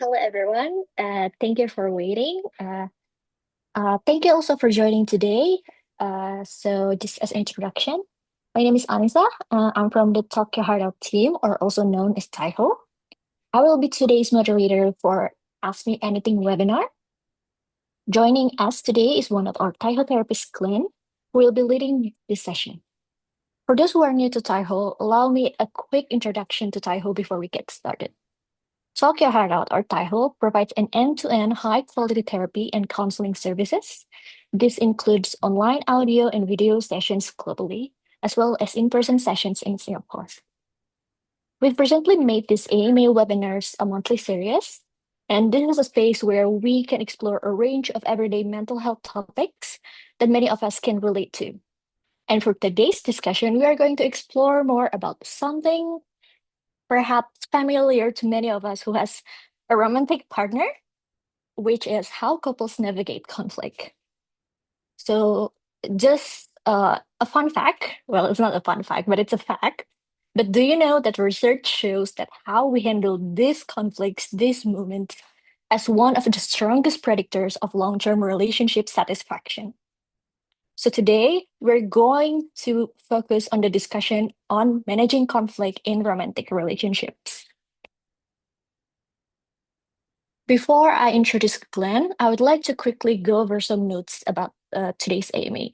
Hello, everyone. Thank you for waiting. Thank you also for joining today. Just as an introduction, my name is Anisa. I'm from the Tokyo Heart team, or also known as TYHO. I will be today's moderator for Ask Me Anything webinar. Joining us today is one of our TYHO therapists, Glenn, who will be leading this session. For those who are new to TYHO, allow me a quick introduction to TYHO before we get started. Talk Your Heart Out, or TYHO, provides an end-to-end high-quality therapy and counseling services. This includes online audio and video sessions globally, as well as in-person sessions in Singapore. We've recently made these AMA webinars a monthly series, and this is a space where we can explore a range of everyday mental health topics that many of us can relate to. And for today's discussion, we are going to explore more about something perhaps familiar to many of us who has a romantic partner, which is how couples navigate conflict. So, just a fun fact. Well, it's not a fun fact, but it's a fact. But do you know that research shows that how we handle these conflicts, these moments, as one of the strongest predictors of long-term relationship satisfaction? So today we're going to focus on the discussion on managing conflict in romantic relationships. Before I introduce Glenn, I would like to quickly go over some notes about today's AMA.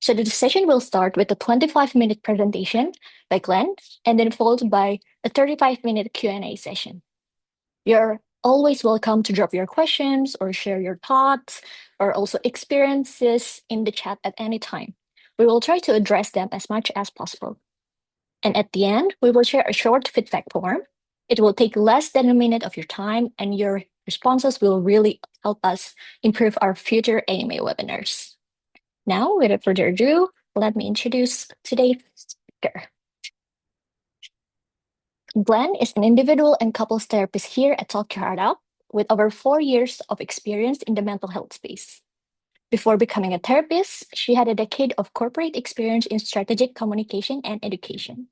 So the session will start with a 25-minute presentation by Glenn, and then followed by a 35-minute Q&A session. You're always welcome to drop your questions or share your thoughts or also experiences in the chat at any time. We will try to address them as much as possible. And at the end, we will share a short feedback form. It will take less than a minute of your time, and your responses will really help us improve our future AMA webinars. Now, without further ado, let me introduce today's speaker. Glenn is an individual and couples therapist here at Talk Your Heart Out with over 4 years of experience in the mental health space. Before becoming a therapist, she had a decade of corporate experience in strategic communication and education.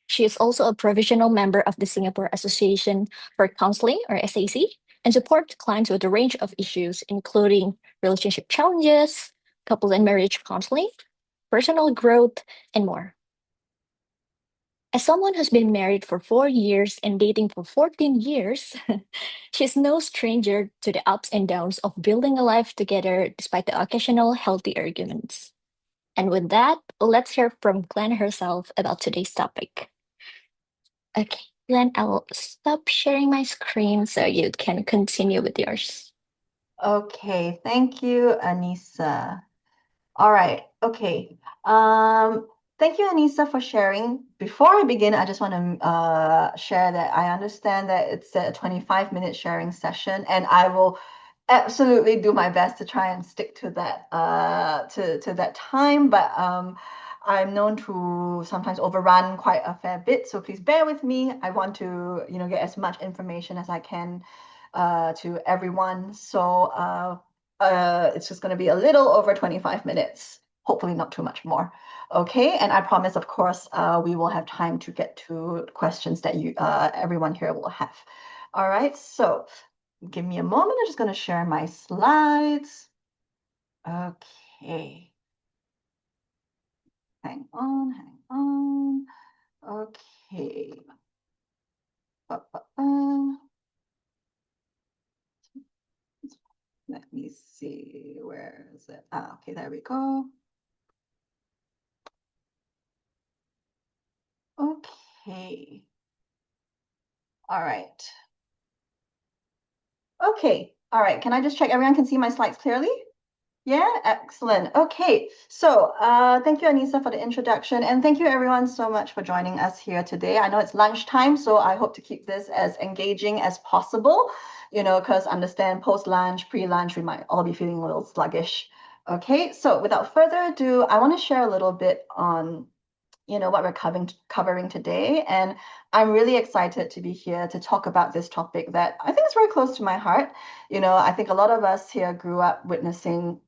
She is also a provisional member of the Singapore Association for Counseling, or SAC, and supports clients with a range of issues, including relationship challenges, couple and marriage counseling, personal growth, and more. As someone who's been married for 4 years and dating for 14 years, she's no stranger to the ups and downs of building a life together despite the occasional healthy arguments. And with that, let's hear from Glenn herself about today's topic. Okay, Glenn, I will stop sharing my screen so you can continue with yours. Okay, thank you, Anissa. All right, okay. Thank you, Anissa, for sharing. Before I begin, I just want to share that I understand that it's a 25-minute sharing session, and I will absolutely do my best to try and stick to that to that time. But I'm known to sometimes overrun quite a fair bit, so please bear with me. I want to, get as much information as I can to everyone. So it's just going to be a little over 25 minutes, hopefully not too much more. Okay, and I promise, of course, we will have time to get to questions that everyone here will have. All right, so give me a moment. I'm just going to share my slides. Okay. Hang on, hang on. Okay. Let me see, where is it? Okay, there we go. Okay. All right. Okay. All right. Can I just check everyone can see my slides clearly? Yeah, excellent. Okay, so thank you, Anissa, for the introduction, and thank you everyone so much for joining us here today. I know it's lunchtime, so I hope to keep this as engaging as possible, because understand post-lunch, pre-lunch, we might all be feeling a little sluggish. Okay, so without further ado, I want to share a little bit on what we're covering today. And I'm really excited to be here to talk about this topic that I think is very close to my heart. I think a lot of us here grew up witnessing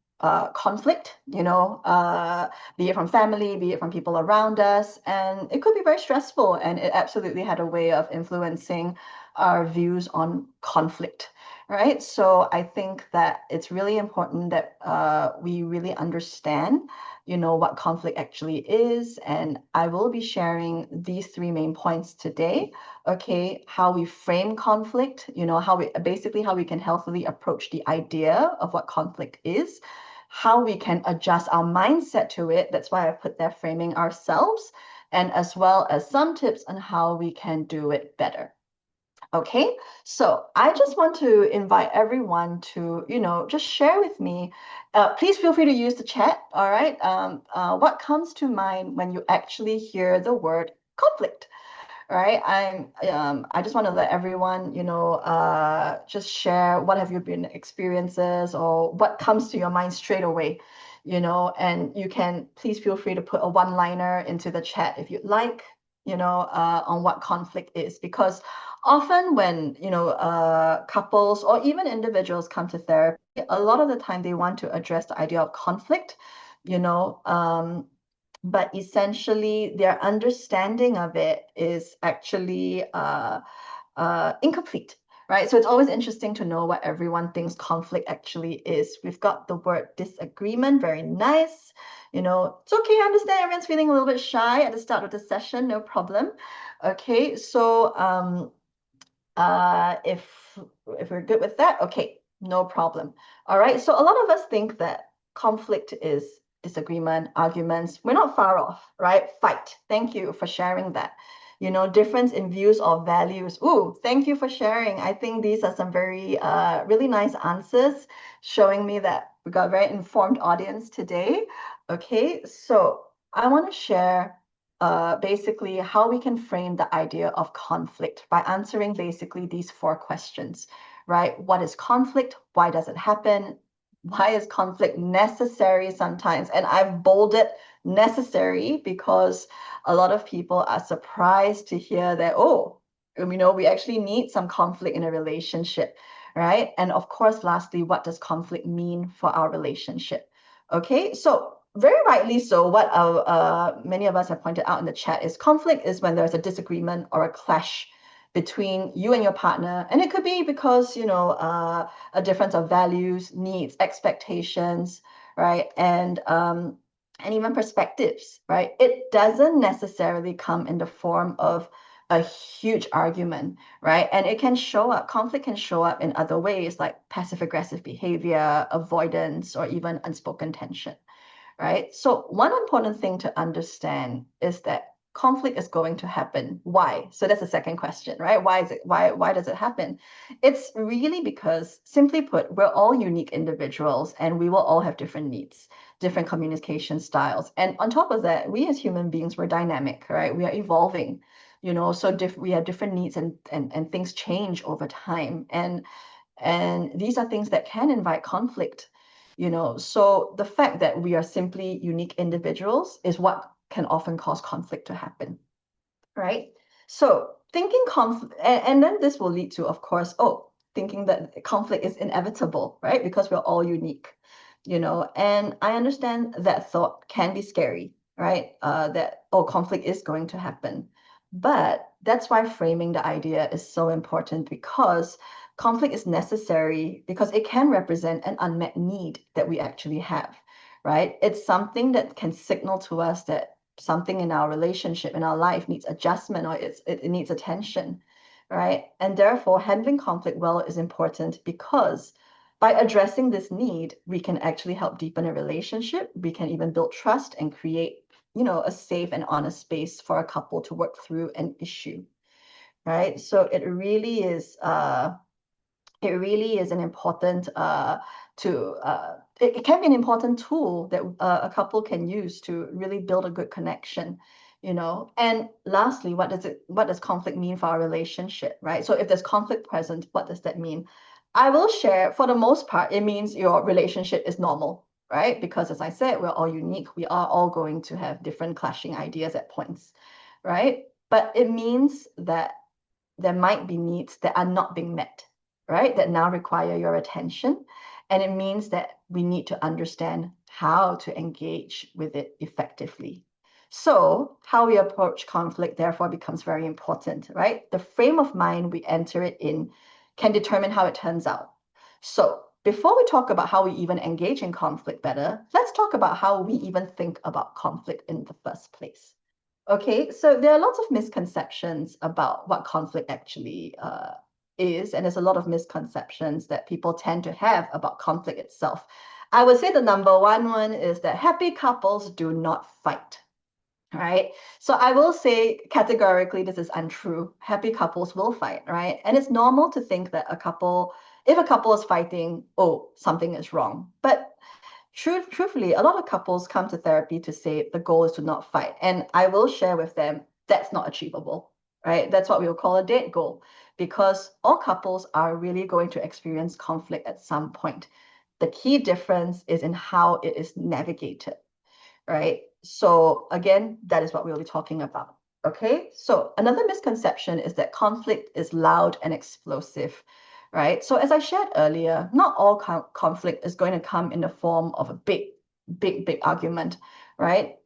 conflict, be it from family, be it from people around us. And it could be very stressful. And it absolutely had a way of influencing our views on conflict, right? So I think that it's really important that we really understand, what conflict actually is. And I will be sharing these three main points today. Okay, how we frame conflict, how we can healthily approach the idea of what conflict is, how we can adjust our mindset to it. That's why I put there framing ourselves, and as well as some tips on how we can do it better. Okay, so I just want to invite everyone to, just share with me. Please feel free to use the chat. All right. What comes to mind when you actually hear the word conflict? Right. I just want to let everyone, just share what have you been experiences or what comes to your mind straight away, and you can please feel free to put a one-liner into the chat if you'd like, on what conflict is, because often when, couples or even individuals come to therapy, a lot of the time they want to address the idea of conflict, you know, um, but essentially their understanding of it is actually incomplete, right? So it's always interesting to know what everyone thinks conflict actually is. We've got the word disagreement, very nice. It's okay, I understand everyone's feeling a little bit shy at the start of the session, no problem. Okay, so if we're good with that, okay, no problem. All right. So a lot of us think that conflict is disagreement, arguments. We're not far off, right? Fight. Thank you for sharing that. Difference in views or values. Ooh, thank you for sharing. I think these are some very really nice answers, showing me that we got a very informed audience today. Okay, so I want to share basically how we can frame the idea of conflict by answering basically these four questions, right? What is conflict? Why does it happen? Why is conflict necessary sometimes? And I've bolded necessary because a lot of people are surprised to hear that, oh, we actually need some conflict in a relationship, right? And of course, lastly, what does conflict mean for our relationship? Okay, so very rightly so, what many of us have pointed out in the chat is conflict is when there's a disagreement or a clash between you and your partner. And it could be because, a difference of values, needs, expectations, right? And even perspectives, right? It doesn't necessarily come in the form of a huge argument, right? And conflict can show up in other ways like passive aggressive behavior, avoidance, or even unspoken tension, right? So one important thing to understand is that conflict is going to happen. Why? So that's the second question, right? Why does it happen? It's really because, simply put, we're all unique individuals and we will all have different needs, different communication styles. And on top of that, we as human beings, we're dynamic, right? We are evolving, so we have different needs, and things change over time. And these are things that can invite conflict, so the fact that we are simply unique individuals is what can often cause conflict to happen, right? So thinking conflict, and then this will lead to, of course, thinking that conflict is inevitable, right? Because we're all unique, and I understand that thought can be scary, right? That, conflict is going to happen. But that's why framing the idea is so important, because conflict is necessary because it can represent an unmet need that we actually have, right? It's something that can signal to us that something in our relationship, in our life needs adjustment, or it needs attention, right? And therefore, handling conflict well is important because by addressing this need, we can actually help deepen a relationship. We can even build trust and create, a safe and honest space for a couple to work through an issue, right? So it really is an important it can be an important tool that a couple can use to really build a good connection, and lastly, what does conflict mean for our relationship, right? So if there's conflict present, what does that mean? I will share, for the most part, it means your relationship is normal, right? Because as I said, we're all unique. We are all going to have different clashing ideas at points, right? But it means that there might be needs that are not being met, right? That now require your attention. And it means that we need to understand how to engage with it effectively. So, how we approach conflict, therefore, becomes very important, right? The frame of mind we enter it in can determine how it turns out. So, before we talk about how we even engage in conflict better, let's talk about how we even think about conflict in the first place. Okay, so there are lots of misconceptions about what conflict actually is, and there's a lot of misconceptions that people tend to have about conflict itself. I would say the number one is that happy couples do not fight. Right. So I will say categorically, this is untrue. Happy couples will fight, right? And it's normal to think that if a couple is fighting, oh, something is wrong. But truthfully, a lot of couples come to therapy to say the goal is to not fight. And I will share with them that's not achievable, right? That's what we will call a dead goal because all couples are really going to experience conflict at some point. The key difference is in how it is navigated, right? So again, that is what we'll be talking about. Okay, so another misconception is that conflict is loud and explosive, right? So as I shared earlier, not all conflict is going to come in the form of a big argument, right?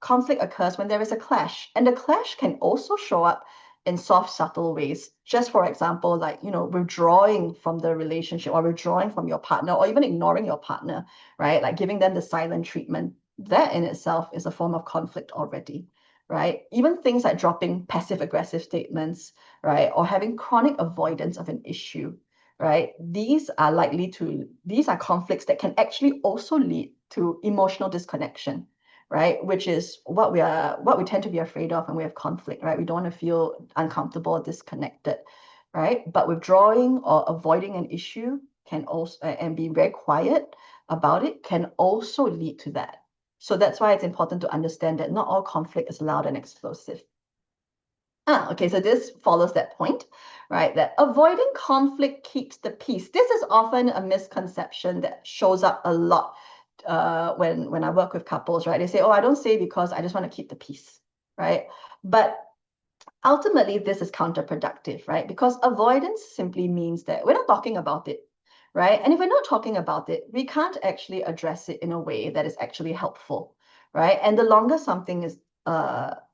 Conflict occurs when there is a clash, and the clash can also show up in soft, subtle ways. Just for example, like withdrawing from the relationship or withdrawing from your partner, or even ignoring your partner, right? Like giving them the silent treatment. That in itself is a form of conflict already, right? Even things like dropping passive aggressive statements, right? Or having chronic avoidance of an issue, right? These are conflicts that can actually also lead to emotional disconnection, right? Which is what we tend to be afraid of when we have conflict, right? We don't want to feel uncomfortable or disconnected, right? But withdrawing or avoiding an issue can also, and being very quiet about it, can also lead to that. So that's why it's important to understand that not all conflict is loud and explosive. Okay, so this follows that point, right? That avoiding conflict keeps the peace. This is often a misconception that shows up a lot when I work with couples, right? They say, "Oh, I don't say because I just want to keep the peace," right? But ultimately, this is counterproductive, right? Because avoidance simply means that we're not talking about it, right? And if we're not talking about it, we can't actually address it in a way that is actually helpful, right? And the longer something is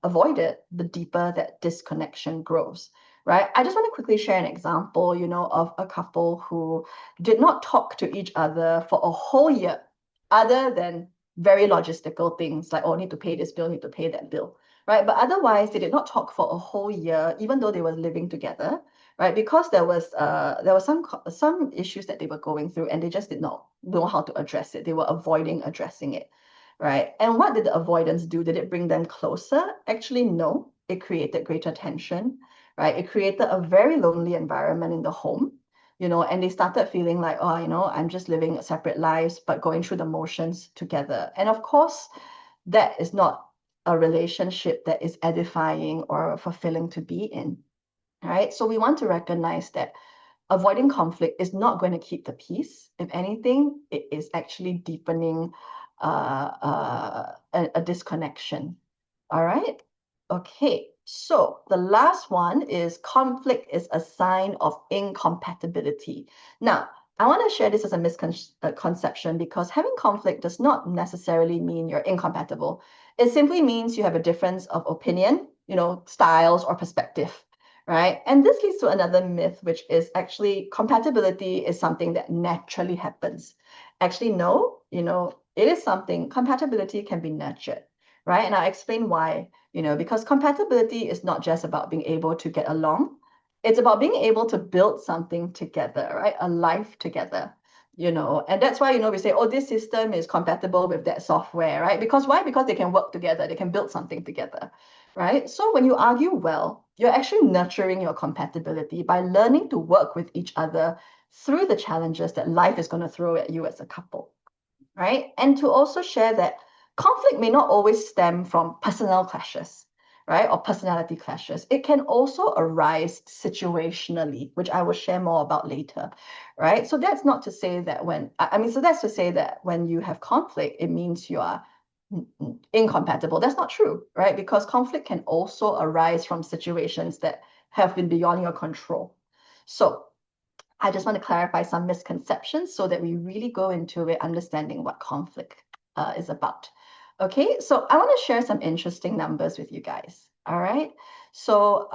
avoided, the deeper that disconnection grows, right? I just want to quickly share an example, of a couple who did not talk to each other for a whole year, other than very logistical things like, oh, need to pay this bill, need to pay that bill, right? But otherwise, they did not talk for a whole year, even though they were living together, right? Because there was some issues that they were going through, and they just did not know how to address it. They were avoiding addressing it, right? And what did the avoidance do? Did it bring them closer? Actually, no. It created greater tension, right? It created a very lonely environment in the home, and they started feeling like, oh, I'm just living separate lives, but going through the motions together. And of course, that is not a relationship that is edifying or fulfilling to be in, right? So we want to recognize that avoiding conflict is not going to keep the peace. If anything, it is actually deepening a disconnection. All right. Okay. So the last one is conflict is a sign of incompatibility. Now, I want to share this as a misconception because having conflict does not necessarily mean you're incompatible. It simply means you have a difference of opinion, styles or perspective, right? And this leads to another myth, which is actually compatibility is something that naturally happens. Actually, no, it is something, compatibility can be nurtured, right? And I'll explain why, because compatibility is not just about being able to get along, it's about being able to build something together, right? A life together. And that's why, we say, oh, this system is compatible with that software, right? Because why? Because they can work together, they can build something together, right? So when you argue well, you're actually nurturing your compatibility by learning to work with each other through the challenges that life is going to throw at you as a couple, right? And to also share that conflict may not always stem from personal clashes, right? Or personality clashes. It can also arise situationally, which I will share more about later, right? So that's not to say that so that's to say that when you have conflict, it means you are incompatible. That's not true, right? Because conflict can also arise from situations that have been beyond your control. So I just want to clarify some misconceptions so that we really go into it understanding what conflict is about. Okay, so I want to share some interesting numbers with you guys. All right. So,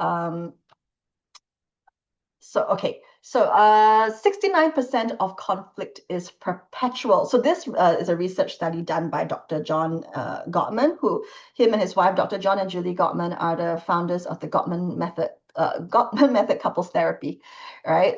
so 69% of conflict is perpetual. So this is a research study done by Dr. John Gottman, who him and his wife, Dr. John and Julie Gottman, are the founders of the Gottman method couples therapy, right?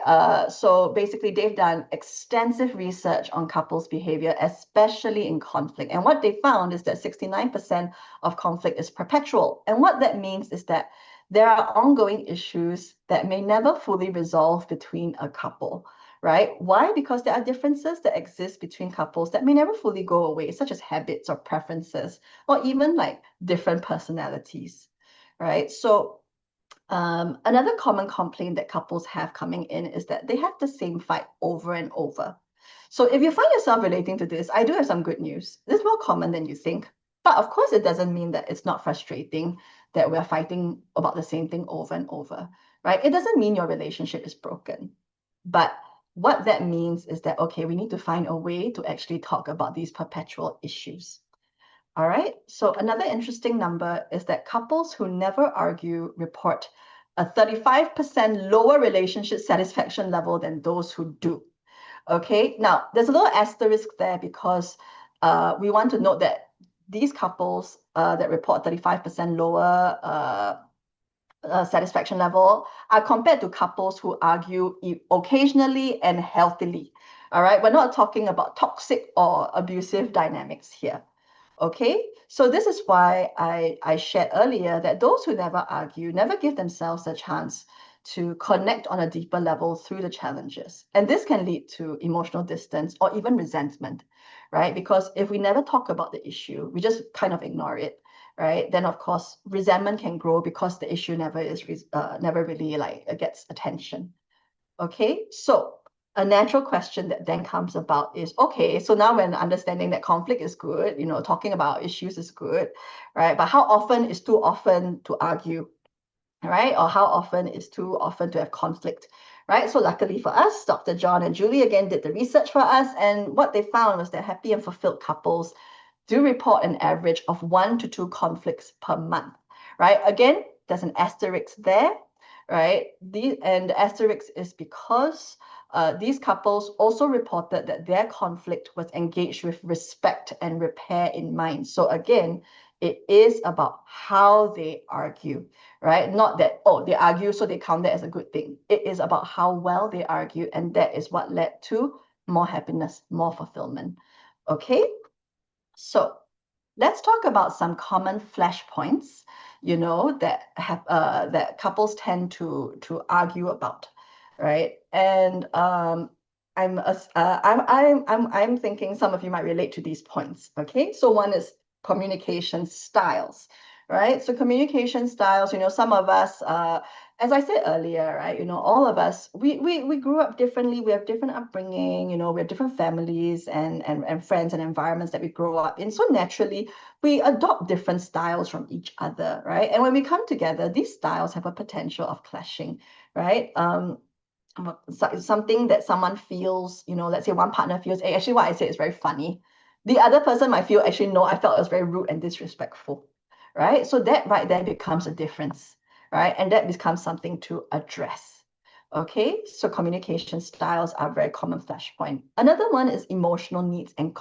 So basically, they've done extensive research on couples' behavior, especially in conflict. And what they found is that 69% of conflict is perpetual. And what that means is that there are ongoing issues that may never fully resolve between a couple, right? Why? Because there are differences that exist between couples that may never fully go away, such as habits or preferences, or even like different personalities, right? So another common complaint that couples have coming in is that they have the same fight over and over. So if you find yourself relating to this, I do have some good news. This is more common than you think. But of course, it doesn't mean that it's not frustrating that we're fighting about the same thing over and over, right? It doesn't mean your relationship is broken. But what that means is that, okay, we need to find a way to actually talk about these perpetual issues. All right. So another interesting number is that couples who never argue report a 35% lower relationship satisfaction level than those who do. Okay. Now, there's a little asterisk there because we want to note that these couples that report 35% lower satisfaction level are compared to couples who argue occasionally and healthily. All right. We're not talking about toxic or abusive dynamics here. Okay, so this is why I shared earlier that those who never argue never give themselves a chance to connect on a deeper level through the challenges. And this can lead to emotional distance or even resentment, right? Because if we never talk about the issue, we just kind of ignore it, right? Then of course resentment can grow because the issue never really like gets attention. Okay, so a natural question that then comes about is, okay, so now when understanding that conflict is good, talking about issues is good, right? But how often is too often to argue, right? Or how often is too often to have conflict, right? So luckily for us, Dr. John and Julie again did the research for us, and what they found was that happy and fulfilled couples do report an average of 1 to 2 conflicts per month, right? Again, there's an asterisk there, right? And the asterisk is because these couples also reported that their conflict was engaged with respect and repair in mind. So again, it is about how they argue, right? Not that, oh, they argue, so they count that as a good thing. It is about how well they argue, and that is what led to more happiness, more fulfillment. Okay, so let's talk about some common flashpoints, that couples tend to argue about, right? And I'm thinking some of you might relate to these points. Okay, so one is communication styles, right? So communication styles, some of us, as I said earlier, right, all of us, we grew up differently. We have different upbringing, we have different families and friends and environments that we grow up in. So naturally, we adopt different styles from each other, right? And when we come together, these styles have a potential of clashing, right? Something that someone feels, let's say one partner feels, hey, actually what I said is very funny. The other person might feel, actually, no, I felt it was very rude and disrespectful, right? So that right there becomes a difference, right? And that becomes something to address. Okay, so communication styles are a very common flashpoint. Another one is emotional needs and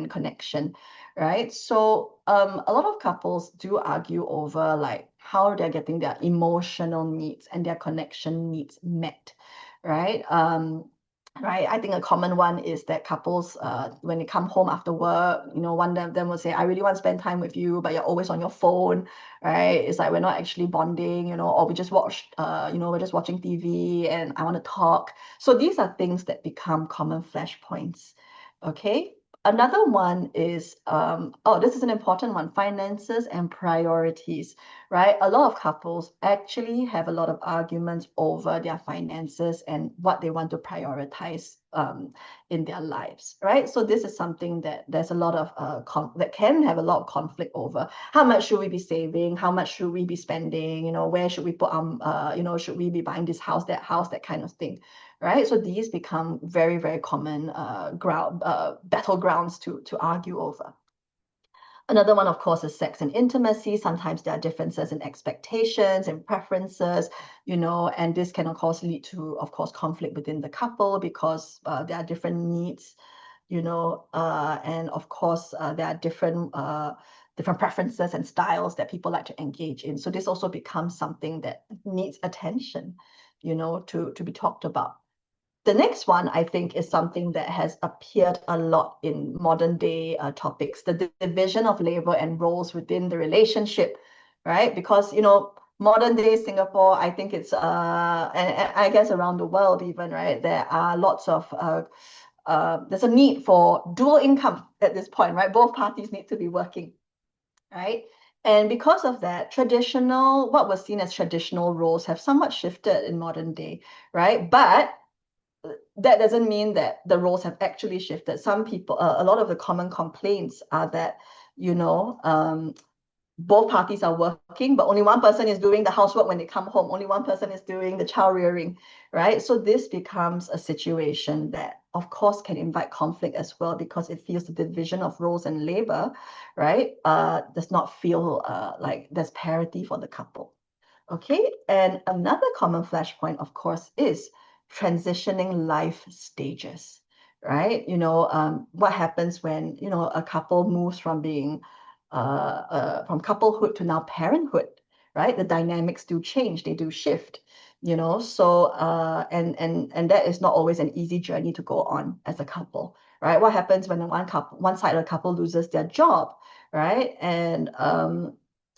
connection, right? So a lot of couples do argue over like how they're getting their emotional needs and their connection needs met, right? Right. I think a common one is that couples, when they come home after work, one of them will say, I really want to spend time with you, but you're always on your phone, right? It's like we're not actually bonding, or we just we're just watching TV and I want to talk. So these are things that become common flashpoints. Okay. Another one is, this is an important one, finances and priorities, right? A lot of couples actually have a lot of arguments over their finances and what they want to prioritize in their lives, right? So this is something that there's a lot of that can have a lot of conflict over. How much should we be saving? How much should we be spending? Where should we put should we be buying this house, that kind of thing, right? So these become very, very common battlegrounds to argue over. Another one, of course, is sex and intimacy. Sometimes there are differences in expectations and preferences, and this can, of course, lead to, of course, conflict within the couple because there are different needs, and of course, there are different preferences and styles that people like to engage in. So this also becomes something that needs attention, to be talked about. The next one, I think, is something that has appeared a lot in modern day topics, the division of labor and roles within the relationship, right? Because, modern day Singapore, I think it's, and I guess around the world even, right? There are lots of, there's a need for dual income at this point, right? Both parties need to be working, right? And because of that, what was seen as traditional roles have somewhat shifted in modern day, right? But that doesn't mean that the roles have actually shifted. Some people, a lot of the common complaints are that, you know, um, both parties are working, but only one person is doing the housework when they come home. Only one person is doing the child rearing, right? So this becomes a situation that, of course, can invite conflict as well because it feels the division of roles and labor, right, does not feel like there's parity for the couple. Okay, and another common flashpoint, of course, is transitioning life stages, right? What happens when, a couple moves from being from couplehood to now parenthood, right? The dynamics do change, they do shift, so and that is not always an easy journey to go on as a couple, right? What happens when one side of the couple loses their job, right? And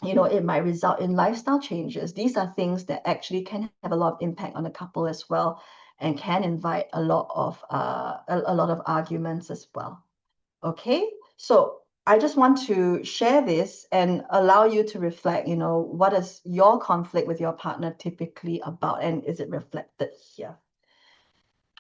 it might result in lifestyle changes. These are things that actually can have a lot of impact on the couple as well, and can invite a lot of arguments as well. Okay, so I just want to share this and allow you to reflect. What is your conflict with your partner typically about, and is it reflected here?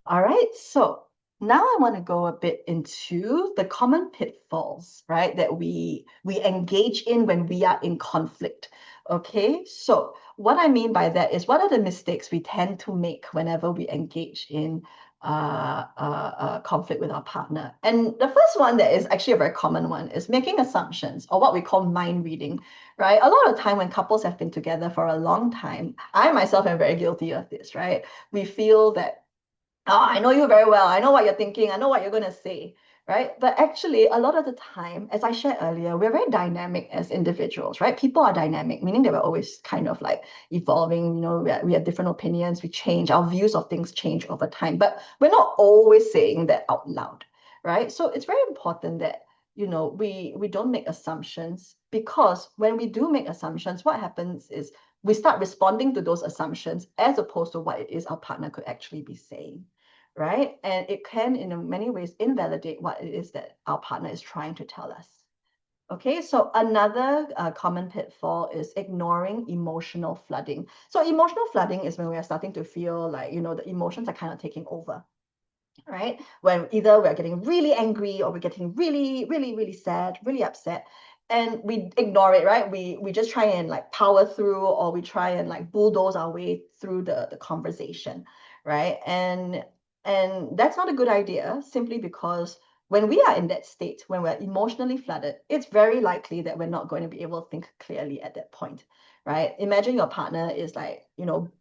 All right, so now I want to go a bit into the common pitfalls, right, that we engage in when we are in conflict. Okay, so what I mean by that is what are the mistakes we tend to make whenever we engage in conflict with our partner? And the first one that is actually a very common one is making assumptions, or what we call mind reading, right? A lot of time when couples have been together for a long time, I myself am very guilty of this, right? We feel that, oh, I know you very well. I know what you're thinking. I know what you're going to say, right? But actually, a lot of the time, as I shared earlier, we're very dynamic as individuals, right? People are dynamic, meaning that we're always kind of like evolving. We have different opinions. We change. Our views of things change over time, but we're not always saying that out loud, right? So it's very important that we don't make assumptions, because when we do make assumptions, what happens is we start responding to those assumptions as opposed to what it is our partner could actually be saying, right? And it can, in many ways, invalidate what it is that our partner is trying to tell us. Okay, so another common pitfall is ignoring emotional flooding. So emotional flooding is when we are starting to feel like, the emotions are kind of taking over, right? When either we're getting really angry or we're getting really, really, really sad, really upset, and we ignore it, right? We just try and like power through, or we try and like bulldoze our way through the conversation, right? And that's not a good idea, simply because when we are in that state, when we're emotionally flooded, it's very likely that we're not going to be able to think clearly at that point, right? Imagine your partner is like,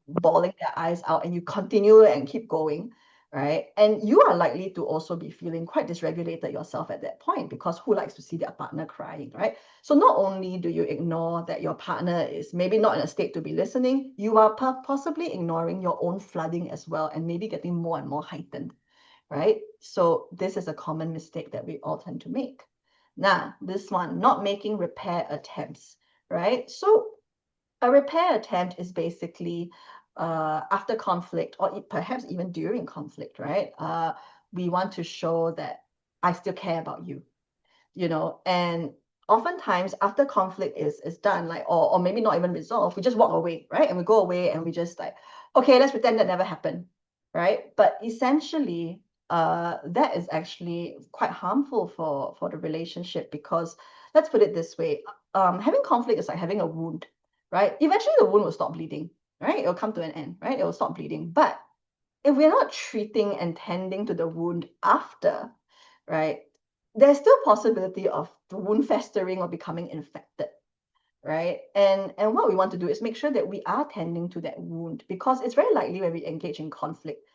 bawling their eyes out, and you continue and keep going, right? And you are likely to also be feeling quite dysregulated yourself at that point, because who likes to see their partner crying, right? So not only do you ignore that your partner is maybe not in a state to be listening, you are possibly ignoring your own flooding as well, and maybe getting more and more heightened, right? So this is a common mistake that we all tend to make. Now, this one, not making repair attempts, right? So a repair attempt is basically after conflict, or perhaps even during conflict, right? We want to show that I still care about you, and oftentimes after conflict is done, like, or maybe not even resolved, we just walk away, right? And we go away and we just like, okay, let's pretend that never happened, right? But essentially, that is actually quite harmful for the relationship, because let's put it this way, having conflict is like having a wound, right? Eventually the wound will stop bleeding, right? It'll come to an end, right? It will stop bleeding. But if we're not treating and tending to the wound after, right, there's still possibility of the wound festering or becoming infected, right? And what we want to do is make sure that we are tending to that wound, because it's very likely when we engage in conflict,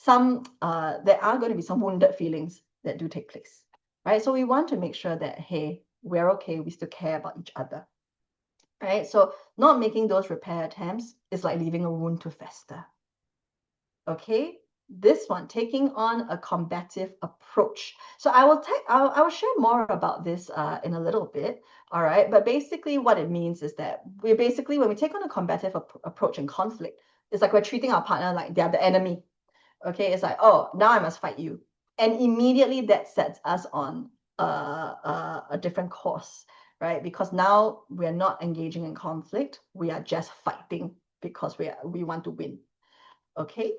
there are going to be some wounded feelings that do take place, right? So we want to make sure that, hey, we're okay, we still care about each other, right? So not making those repair attempts is like leaving a wound to fester. Okay, this one, taking on a combative approach. So I will share more about this in a little bit. All right, but basically what it means is that we basically, when we take on a combative approach in conflict, it's like we're treating our partner like they're the enemy. Okay, it's like, oh, now I must fight you, and immediately that sets us on a different course, right? Because now we're not engaging in conflict, we are just fighting because we want to win. Okay.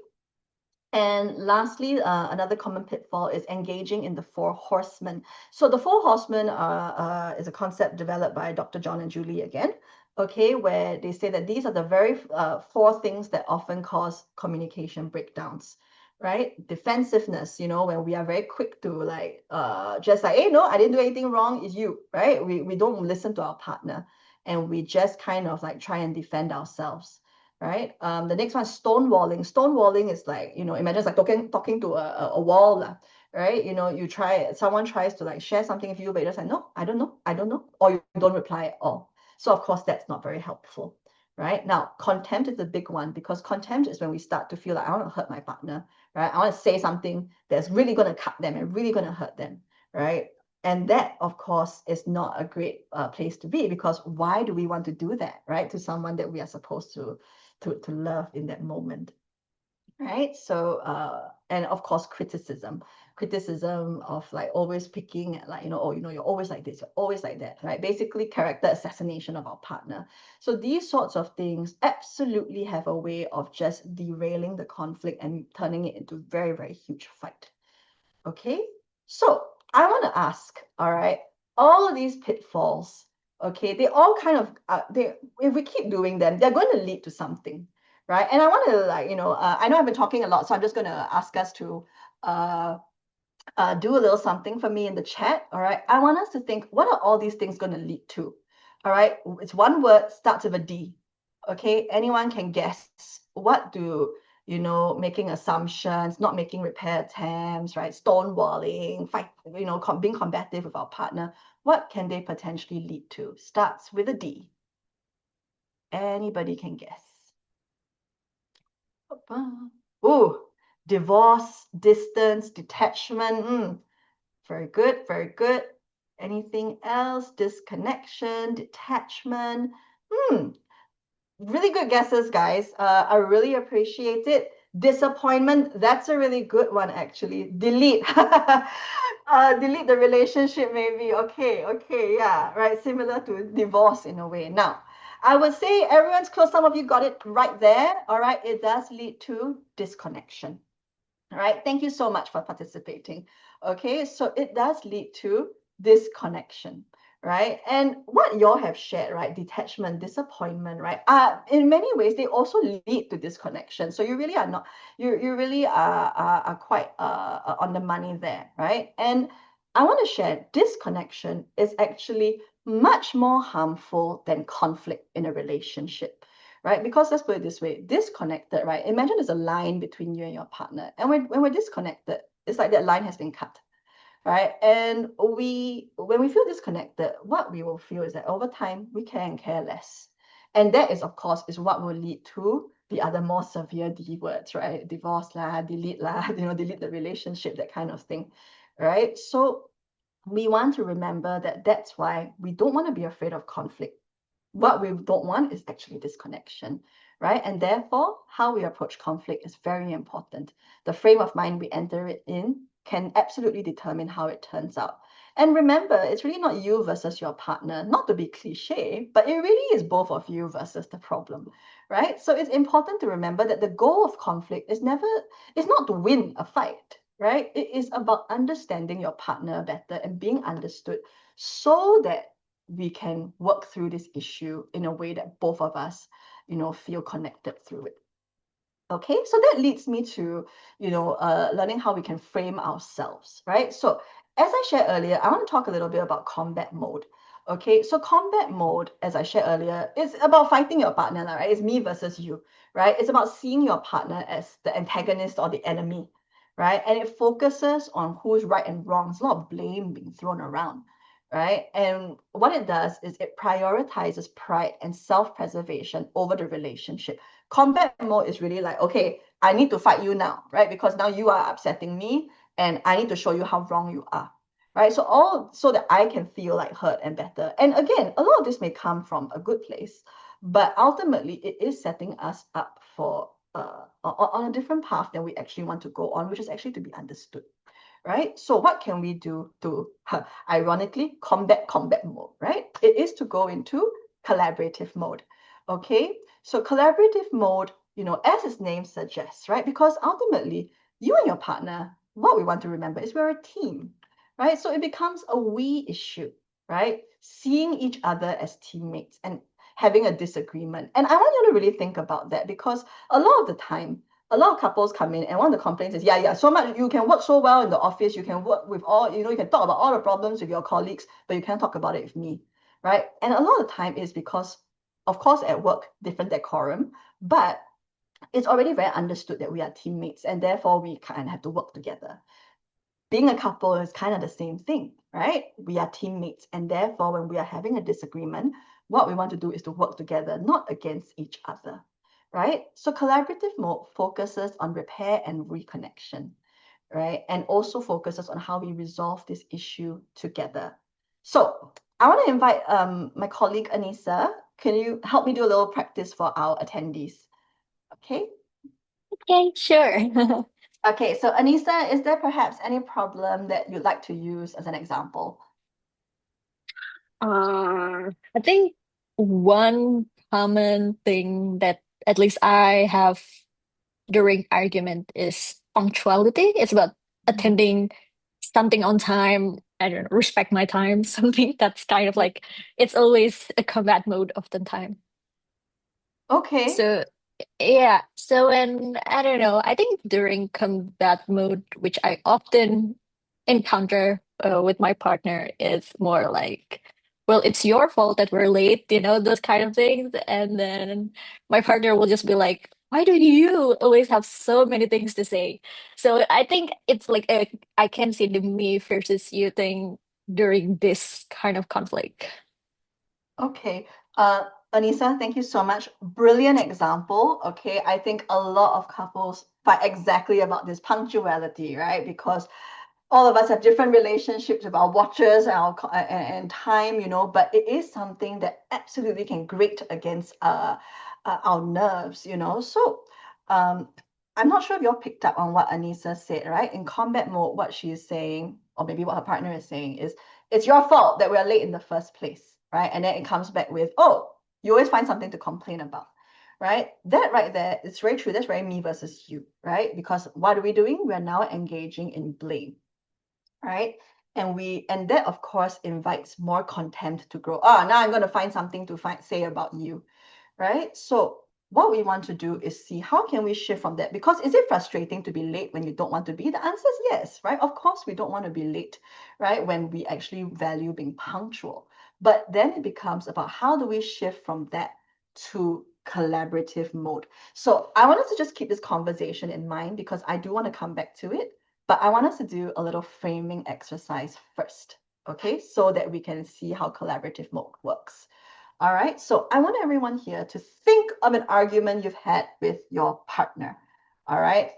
And lastly, another common pitfall is engaging in the four horsemen. So the four horsemen is a concept developed by Dr. John and Julie again, okay, where they say that these are the very four things that often cause communication breakdowns, right? Defensiveness, when we are very quick to like, just like, hey, no, I didn't do anything wrong, it's you, right? We don't listen to our partner, and we just kind of like try and defend ourselves, right? The next one is stonewalling. Stonewalling is like, imagine it's like talking to a wall, right? Someone tries to like share something with you, but you're just like, no, I don't know, or you don't reply at all. So of course, that's not very helpful, right? Now, contempt is a big one, because contempt is when we start to feel like, I want to hurt my partner, right? I want to say something that's really going to cut them and really going to hurt them, right? And that, of course, is not a great place to be, because why do we want to do that, right? To someone that we are supposed to love in that moment, right? So and of course criticism of like always picking at like, oh, you're always like this, you're always like that, right? Basically character assassination of our partner. So these sorts of things absolutely have a way of just derailing the conflict and turning it into very, very huge fight. Okay, so I want to ask, all right, all of these pitfalls, okay, they all kind of, if we keep doing them, they're going to lead to something, right? And I want to like, I know I've been talking a lot, so I'm just going to ask us to uh, do a little something for me in the chat, all right? I want us to think, what are all these things going to lead to? All right, it's one word, starts with a D. Okay, anyone can guess. What do making assumptions, not making repair attempts, right? Stonewalling, fight, being combative with our partner. What can they potentially lead to? Starts with a D. Anybody can guess. Oh, divorce, distance, detachment. Very good, very good. Anything else? Disconnection, detachment. Really good guesses, guys. I really appreciate it. Disappointment, that's a really good one, actually. Delete. Delete the relationship, maybe. Okay, okay, yeah, right. Similar to divorce in a way. Now, I would say everyone's close. Some of you got it right there. All right, it does lead to disconnection. All right, thank you so much for participating. Okay, so it does lead to disconnection, right? And what y'all have shared, right? Detachment, disappointment, right? In many ways, they also lead to disconnection. So you really are not, you really are quite on the money there, right? And I want to share disconnection is actually much more harmful than conflict in a relationship, right? Because let's put it this way, disconnected, right? Imagine there's a line between you and your partner. And when we're disconnected, it's like that line has been cut, right? And when we feel disconnected, what we will feel is that over time, we care and care less. And that is, of course, is what will lead to the other more severe D words, right? Divorce lah, delete lah, delete the relationship, that kind of thing, right? So we want to remember that that's why we don't want to be afraid of conflict. What we don't want is actually disconnection, right? And therefore, how we approach conflict is very important. The frame of mind we enter it in can absolutely determine how it turns out. And remember, it's really not you versus your partner, not to be cliche, but it really is both of you versus the problem, right? So it's important to remember that the goal of conflict is not to win a fight, right? It is about understanding your partner better and being understood, so that we can work through this issue in a way that both of us, feel connected through it. Okay, so that leads me to, learning how we can frame ourselves, right? So as I shared earlier, I want to talk a little bit about combat mode. Okay, so combat mode, as I shared earlier, is about fighting your partner, right? It's me versus you, right? It's about seeing your partner as the antagonist or the enemy, right? And it focuses on who's right and wrong. There's a lot of blame being thrown around, right? And what it does is it prioritizes pride and self-preservation over the relationship. Combat mode is really like, okay, I need to fight you now, right? Because now you are upsetting me and I need to show you how wrong you are, right? So all so that I can feel like heard and better. And again, a lot of this may come from a good place, but ultimately it is setting us up for on a different path than we actually want to go on, which is actually to be understood, right? So what can we do to, ironically, combat mode, right? It is to go into collaborative mode, okay? So collaborative mode, as its name suggests, right? Because ultimately, you and your partner, what we want to remember is we're a team, right? So it becomes a we issue, right? Seeing each other as teammates and having a disagreement. And I want you to really think about that because a lot of the time, a lot of couples come in and one of the complaints is, yeah, so much, you can work so well in the office, you can work with all, you can talk about all the problems with your colleagues, but you can't talk about it with me, right? And a lot of the time is because, of course, at work, different decorum, but it's already very understood that we are teammates and therefore we kind of have to work together. Being a couple is kind of the same thing, right? We are teammates, and therefore, when we are having a disagreement, what we want to do is to work together, not against each other, right? So, collaborative mode focuses on repair and reconnection, right? And also focuses on how we resolve this issue together. So, I want to invite my colleague Anissa. Can you help me do a little practice for our attendees? Okay. Okay, sure. Okay, so Anissa, is there perhaps any problem that you'd like to use as an example? I think one common thing that at least I have during argument is punctuality. It's about Mhm. attending something on time. I don't know, respect my time, something that's kind of like it's always a combat mode of the time. Okay. So yeah, so when I don't know, I think during combat mode, which I often encounter with my partner, is more like, well, it's your fault that we're late, those kind of things. And then my partner will just be like, why do you always have so many things to say? So I think it's like I can see the me versus you thing during this kind of conflict. Okay. Uh, Anissa, thank you so much. Brilliant example. Okay. I think a lot of couples fight exactly about this punctuality, right? Because all of us have different relationships with our watches and our and time, but it is something that absolutely can grate against our nerves, So um, I'm not sure if you all picked up on what Anissa said, right? In combat mode, what she is saying, or maybe what her partner is saying, is it's your fault that we're late in the first place, right? And then it comes back with, oh, you always find something to complain about, right? That right there, it's very true. That's very me versus you, right? Because what are we doing? We're now engaging in blame, right? And that of course invites more contempt to grow. Oh, now I'm going to find something to say about you, right? So what we want to do is see how can we shift from that, because is it frustrating to be late when you don't want to be? The answer is yes, right? Of course we don't want to be late, right? When we actually value being punctual. But then it becomes about how do we shift from that to collaborative mode. So I want us to just keep this conversation in mind because I do want to come back to it, but I want us to do a little framing exercise first, okay? So that we can see how collaborative mode works. All right, so I want everyone here to think of an argument you've had with your partner. All right,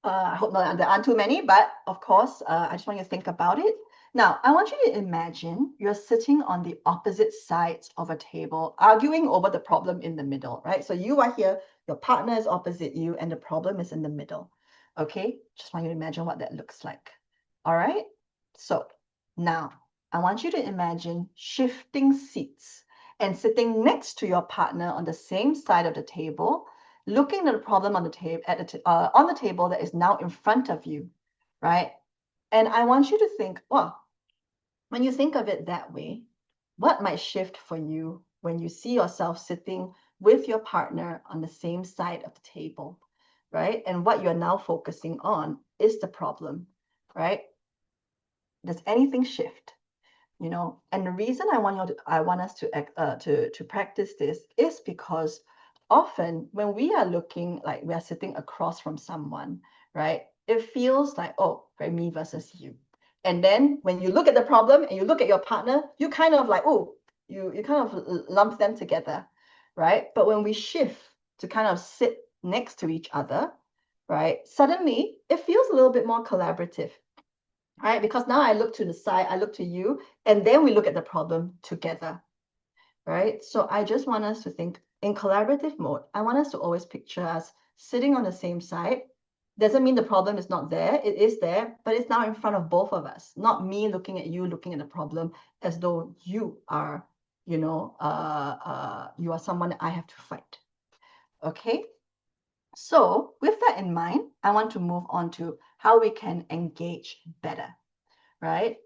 I hope not, there aren't too many, but of course, I just want you to think about it. Now, I want you to imagine you're sitting on the opposite sides of a table, arguing over the problem in the middle, right? So you are here, your partner is opposite you, and the problem is in the middle. Okay, just want you to imagine what that looks like. All right, so now I want you to imagine shifting seats and sitting next to your partner on the same side of the table, looking at the problem on the table on the table that is now in front of you, right? And I want you to think, well, when you think of it that way, what might shift for you when you see yourself sitting with your partner on the same side of the table, right? And what you're now focusing on is the problem, right? does anything shift? And the reason I want us to practice this is because often when we are looking like we are sitting across from someone, right? It feels like, oh, very me versus you. And then when you look at the problem and you look at your partner, you kind of like, oh, you kind of lump them together, right? But when we shift to kind of sit next to each other, right? Suddenly it feels a little bit more collaborative, right? Because now I look to the side, I look to you, and then we look at the problem together, right? So I just want us to think in collaborative mode. I want us to always picture us sitting on the same side. Doesn't mean the problem is not there. It is there, but it's now in front of both of us, not me looking at you, looking at the problem as though you are, you are someone I have to fight. Okay. So with that in mind, I want to move on to how we can engage better, right?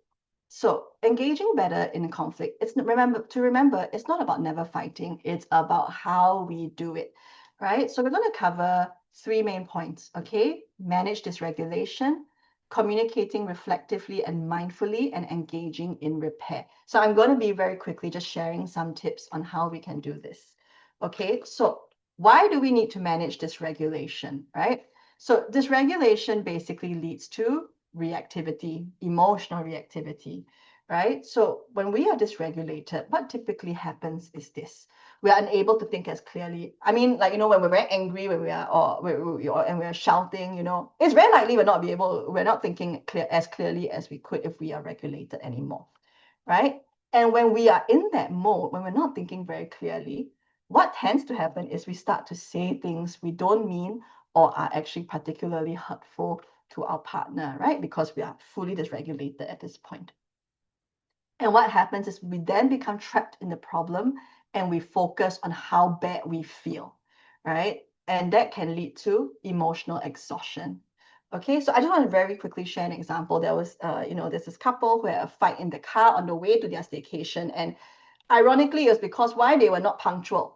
So engaging better in conflict, remember, it's not about never fighting, it's about how we do it, right? So we're going to cover three main points, okay? Manage dysregulation, communicating reflectively and mindfully, and engaging in repair. So I'm going to be very quickly just sharing some tips on how we can do this. Okay, so why do we need to manage dysregulation, right? So dysregulation basically leads to reactivity, emotional reactivity, right? So when we are dysregulated, what typically happens is this. We are unable to think as clearly. I mean, like, when we're very angry, when we are, and we're shouting, it's very likely we're not thinking as clearly as we could if we are regulated anymore, right? And when we are in that mode, when we're not thinking very clearly, what tends to happen is we start to say things we don't mean or are actually particularly hurtful to our partner, right? Because we are fully dysregulated at this point. And what happens is we then become trapped in the problem and we focus on how bad we feel, right? And that can lead to emotional exhaustion. Okay, so I just want to very quickly share an example. There's this couple who had a fight in the car on the way to their staycation. And ironically, it was because why they were not punctual.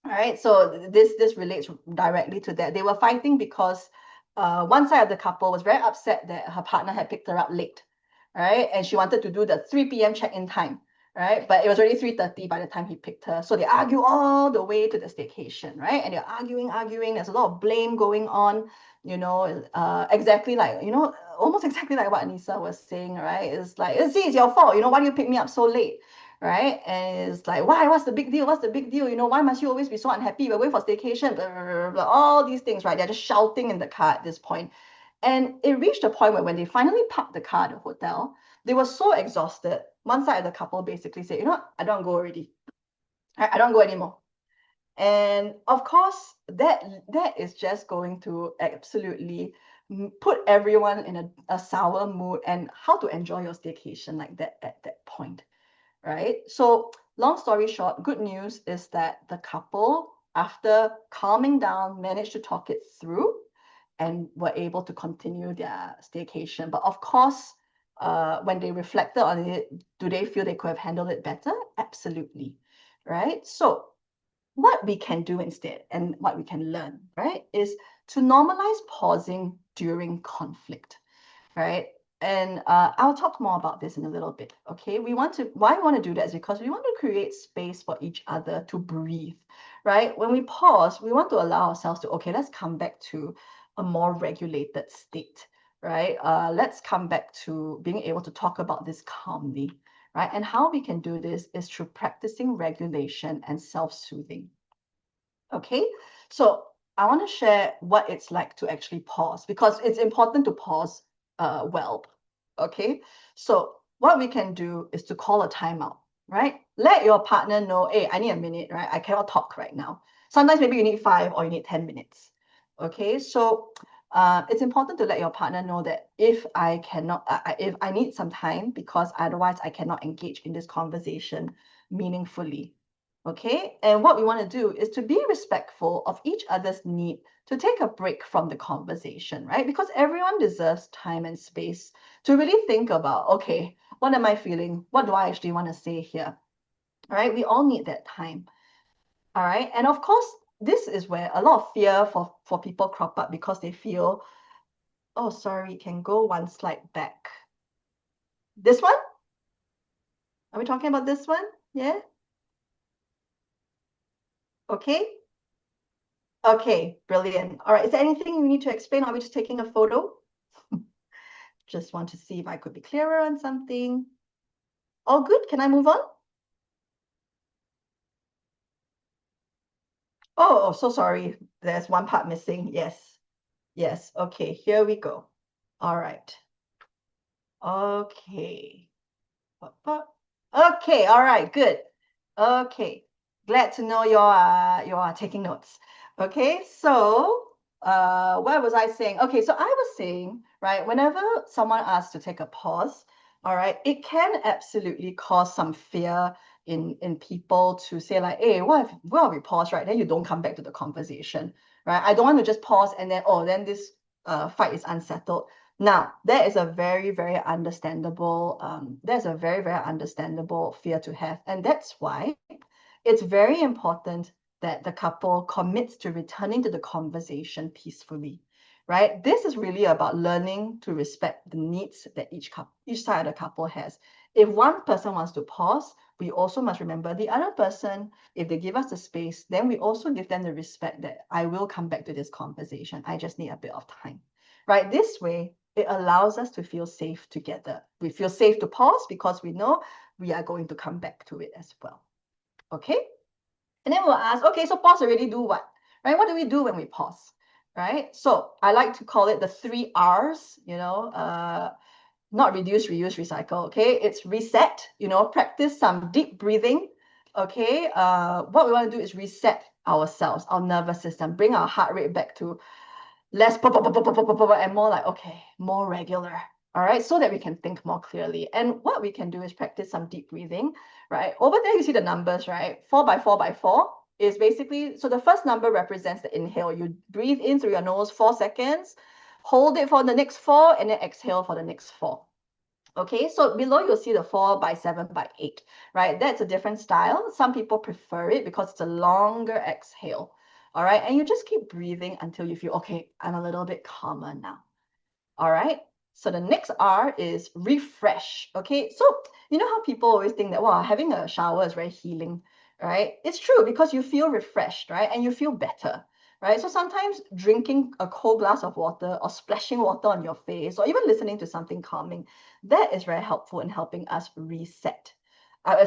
All right, so this relates directly to that. They were fighting because one side of the couple was very upset that her partner had picked her up late, right? And she wanted to do the 3 p.m. check-in time, right? But it was already 3:30 by the time he picked her. So they argue all the way to the staycation, right? And they're arguing. There's a lot of blame going on, exactly like, almost exactly like what Anissa was saying, right? It's like, see, it's your fault. Why do you pick me up so late? Right? And it's like, why? What's the big deal? What's the big deal? Why must you always be so unhappy? We're waiting for staycation, blah, blah, blah, blah, all these things, right? They're just shouting in the car at this point. And it reached a point where when they finally parked the car at the hotel, they were so exhausted. One side of the couple basically said, I don't go already. I don't go anymore. And of course, that is just going to absolutely put everyone in a sour mood and how to enjoy your staycation like that at that point, right? So long story short, good news is that the couple, after calming down, managed to talk it through and were able to continue their staycation. But of course, when they reflected on it, do they feel they could have handled it better? Absolutely, right? So what we can do instead and what we can learn, right, is to normalize pausing during conflict, right? And I'll talk more about this in a little bit. Okay, why we want to do that is because we want to create space for each other to breathe, right? When we pause, we want to allow ourselves to, okay, let's come back to a more regulated state, right? Let's come back to being able to talk about this calmly, right? And how we can do this is through practicing regulation and self-soothing. Okay, so I want to share what it's like to actually pause because it's important to pause well. Okay, so what we can do is to call a timeout, right? Let your partner know, hey, I need a minute, right? I cannot talk right now. Sometimes maybe you need 5 or you need 10 minutes. Okay, so it's important to let your partner know that if I need some time because otherwise I cannot engage in this conversation meaningfully. Okay, and what we want to do is to be respectful of each other's need to take a break from the conversation, right? Because everyone deserves time and space to really think about, okay, what am I feeling? What do I actually want to say here? All right, we all need that time. All right, and of course, this is where a lot of fear for people crop up because they feel, oh, sorry, can go one slide back. This one? Are we talking about this one? Yeah? Okay. Okay, brilliant. All right, is there anything we need to explain? Are we just taking a photo? Just want to see if I could be clearer on something. All good? Can I move on? Oh, so sorry. There's one part missing. Yes. Yes. Okay, here we go. All right. Okay. Okay, all right, good. Okay, glad to know you're taking notes. Okay, so what was I saying? Okay, so I was saying, right, whenever someone asks to take a pause, all right, it can absolutely cause some fear in people to say like, hey, what if we pause, right? Then you don't come back to the conversation, right? I don't want to just pause and then then this fight is unsettled. Now, that is a very, very understandable, there's a very, very understandable fear to have. And that's why it's very important that the couple commits to returning to the conversation peacefully, right? This is really about learning to respect the needs that each side of the couple has. If one person wants to pause, we also must remember the other person. If they give us the space, then we also give them the respect that I will come back to this conversation. I just need a bit of time, right? This way, it allows us to feel safe together. We feel safe to pause because we know we are going to come back to it as well. Okay? And then we'll ask, okay, so pause already do what? Right? What do we do when we pause? Right? So I like to call it the 3 R's, not reduce, reuse, recycle. Okay, it's reset, practice some deep breathing. Okay, what we want to do is reset ourselves, our nervous system, bring our heart rate back to less pop, pop, pop, pop, pop, pop, pop, and more like, okay, more regular. All right, so that we can think more clearly. And what we can do is practice some deep breathing, right? Over there, you see the numbers, right? 4 by 4 by 4 is basically, so the first number represents the inhale. You breathe in through your nose 4 seconds, hold it for the next 4, and then exhale for the next 4. Okay, so below you'll see the 4 by 7 by 8, right? That's a different style. Some people prefer it because it's a longer exhale. All right, and you just keep breathing until you feel, okay, I'm a little bit calmer now. All right. So the next R is refresh. Okay. So you know how people always think that, wow, having a shower is very healing, right? It's true because you feel refreshed, right? And you feel better, right? So sometimes drinking a cold glass of water or splashing water on your face or even listening to something calming, that is very helpful in helping us reset.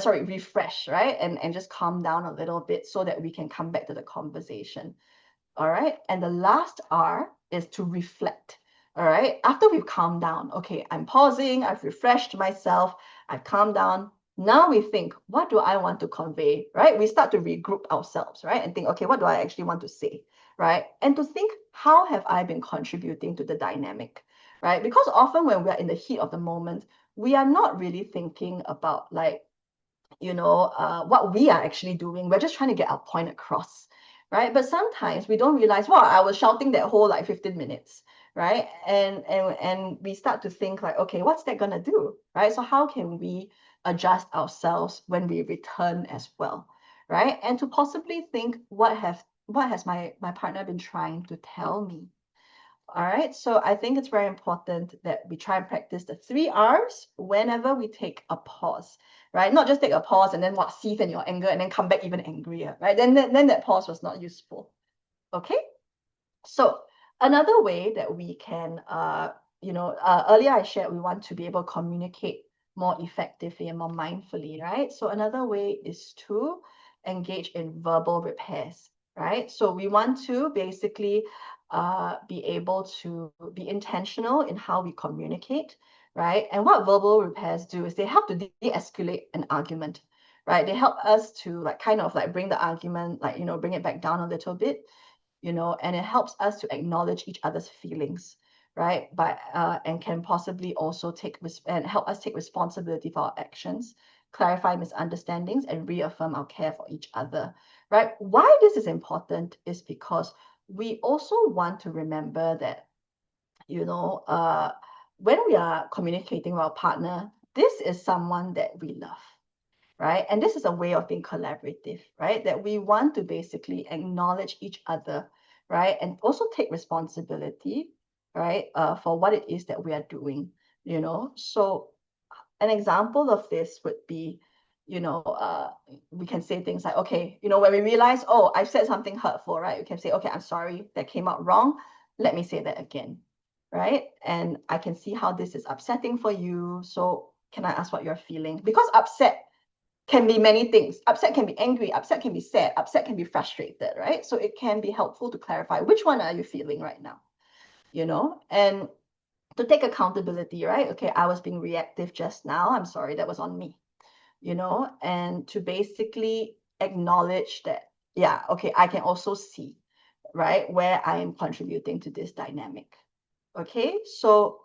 Refresh, right? And just calm down a little bit so that we can come back to the conversation. All right. And the last R is to reflect. All right. After we've calmed down, okay, I'm pausing, I've refreshed myself, I've calmed down. Now we think, what do I want to convey? Right. We start to regroup ourselves, right? And think, okay, what do I actually want to say? Right. And to think, how have I been contributing to the dynamic? Right. Because often when we are in the heat of the moment, we are not really thinking about like, what we are actually doing. We're just trying to get our point across, right? But sometimes we don't realize, wow, I was shouting that whole like 15 minutes, right? And we start to think like, okay, what's that gonna do, right? So how can we adjust ourselves when we return as well, right? And to possibly think, what has my partner been trying to tell me? All right, so I think it's very important that we try and practice the 3 R's whenever we take a pause, right? Not just take a pause and then seethe in your anger and then come back even angrier, right? Then that pause was not useful. Okay, so another way that we can, earlier I shared we want to be able to communicate more effectively and more mindfully, right? So another way is to engage in verbal repairs, right? So we want to basically be able to be intentional in how we communicate, right? And what verbal repairs do is they help to de-escalate an argument, right? They help us to like kind of like bring the argument, like, bring it back down a little bit, and it helps us to acknowledge each other's feelings, right? But and can possibly also and help us take responsibility for our actions, clarify misunderstandings, and reaffirm our care for each other, right? Why this is important is because we also want to remember that, when we are communicating with our partner, this is someone that we love, right? And this is a way of being collaborative, right? That we want to basically acknowledge each other, right? And also take responsibility, right? For what it is that we are doing, So an example of this would be, you know, we can say things like, okay, when we realize, oh, I've said something hurtful, right? We can say, okay, I'm sorry, that came out wrong. Let me say that again, right? And I can see how this is upsetting for you. So can I ask what you're feeling? Because upset can be many things. Upset can be angry, upset can be sad, upset can be frustrated, right? So it can be helpful to clarify which one are you feeling right now, and to take accountability, right? Okay, I was being reactive just now. I'm sorry, that was on me, and to basically acknowledge that, yeah, okay, I can also see, right, where I am contributing to this dynamic. Okay, so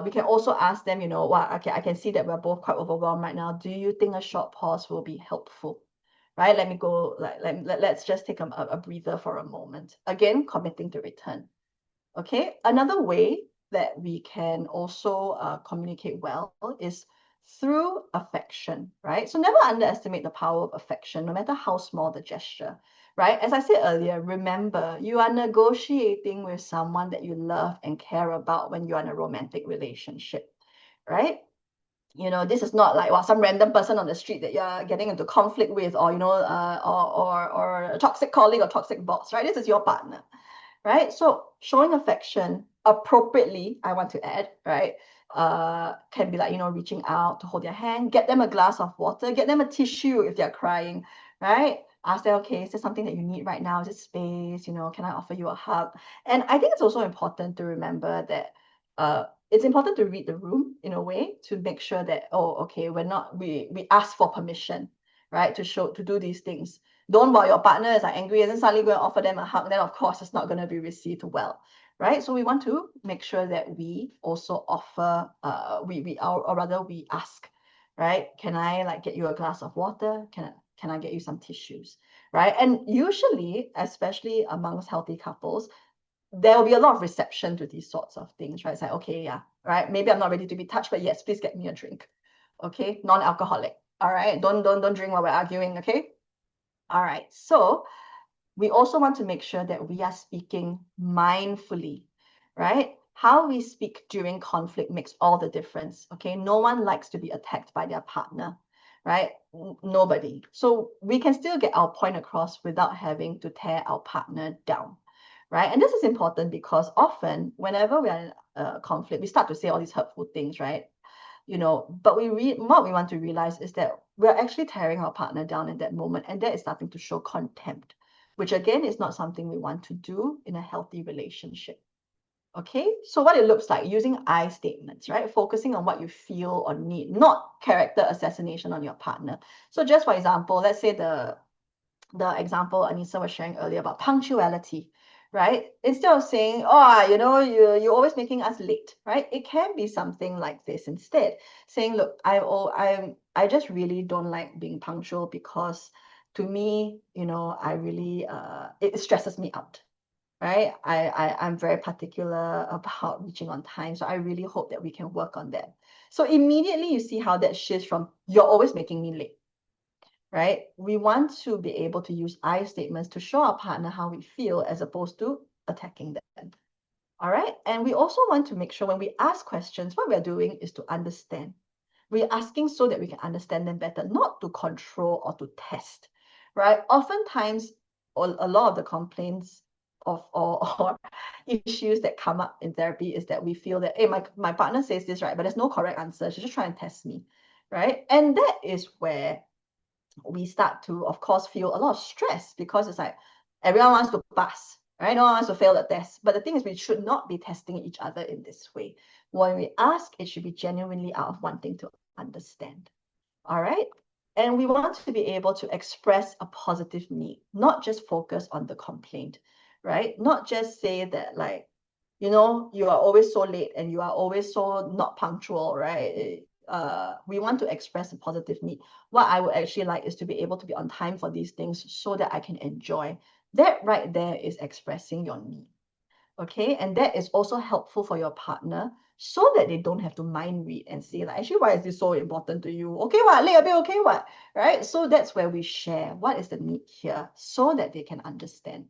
we can also ask them, okay, I can see that we're both quite overwhelmed right now. Do you think a short pause will be helpful? Right, let me go, let's just take a breather for a moment. Again, committing to return. Okay, another way that we can also communicate well is through affection, right? So never underestimate the power of affection, no matter how small the gesture, right? As I said earlier, remember, you are negotiating with someone that you love and care about when you're in a romantic relationship, right? This is not like, well, some random person on the street that you're getting into conflict with, or or a toxic colleague or toxic boss, right? This is your partner, right? So showing affection appropriately, I want to add, right? Can be like, reaching out to hold their hand, get them a glass of water, get them a tissue if they're crying, right? Ask them, okay, is there something that you need right now? Is it space? Can I offer you a hug? And I think it's also important to remember that it's important to read the room in a way to make sure that, oh, okay, we ask for permission, right? To do these things. Don't, while your partner is like angry and then suddenly go and offer them a hug, then of course it's not going to be received well, right? So we want to make sure that we also offer, or rather we ask, right? Can I like get you a glass of water? Can I get you some tissues, right? And usually, especially amongst healthy couples, there will be a lot of reception to these sorts of things, right? It's like, okay, yeah, right. Maybe I'm not ready to be touched, but yes, please get me a drink. Okay, non-alcoholic. All right, don't drink while we're arguing. Okay, all right. So we also want to make sure that we are speaking mindfully, right? How we speak during conflict makes all the difference. Okay, no one likes to be attacked by their partner, right? Nobody. So we can still get our point across without having to tear our partner down, right? And this is important because often, whenever we are in a conflict, we start to say all these hurtful things, right? But what we want to realize is that we're actually tearing our partner down in that moment, and that is starting to show contempt, which again is not something we want to do in a healthy relationship. Okay, so what it looks like using I statements, right? Focusing on what you feel or need, not character assassination on your partner. So just for example, let's say the example Anissa was sharing earlier about punctuality, right? Instead of saying, oh, you're always making us late, right? It can be something like this instead. Saying, look, I just really don't like being punctual because to me, I really it stresses me out. Right. I'm very particular about reaching on time. So I really hope that we can work on that. So immediately you see how that shifts from you're always making me late, right? We want to be able to use I statements to show our partner how we feel as opposed to attacking them. All right. And we also want to make sure when we ask questions, what we're doing is to understand. We're asking so that we can understand them better, not to control or to test, right? Oftentimes, a lot of the complaints or issues that come up in therapy is that we feel that, hey, my partner says this, right? But there's no correct answer. She's just trying to test me, right? And that is where we start to, of course, feel a lot of stress because it's like everyone wants to pass, right? No one wants to fail the test. But the thing is, we should not be testing each other in this way. When we ask, it should be genuinely out of wanting to understand. All right. And we want to be able to express a positive need, not just focus on the complaint, right? Not just say that, like, you are always so late and you are always so not punctual, right? We want to express a positive need. What I would actually like is to be able to be on time for these things so that I can enjoy. That right there is expressing your need. Okay, and that is also helpful for your partner so that they don't have to mind read and say like, actually, why is this so important to you? Okay, what? Late a bit, okay, what? Right? So that's where we share what is the need here so that they can understand.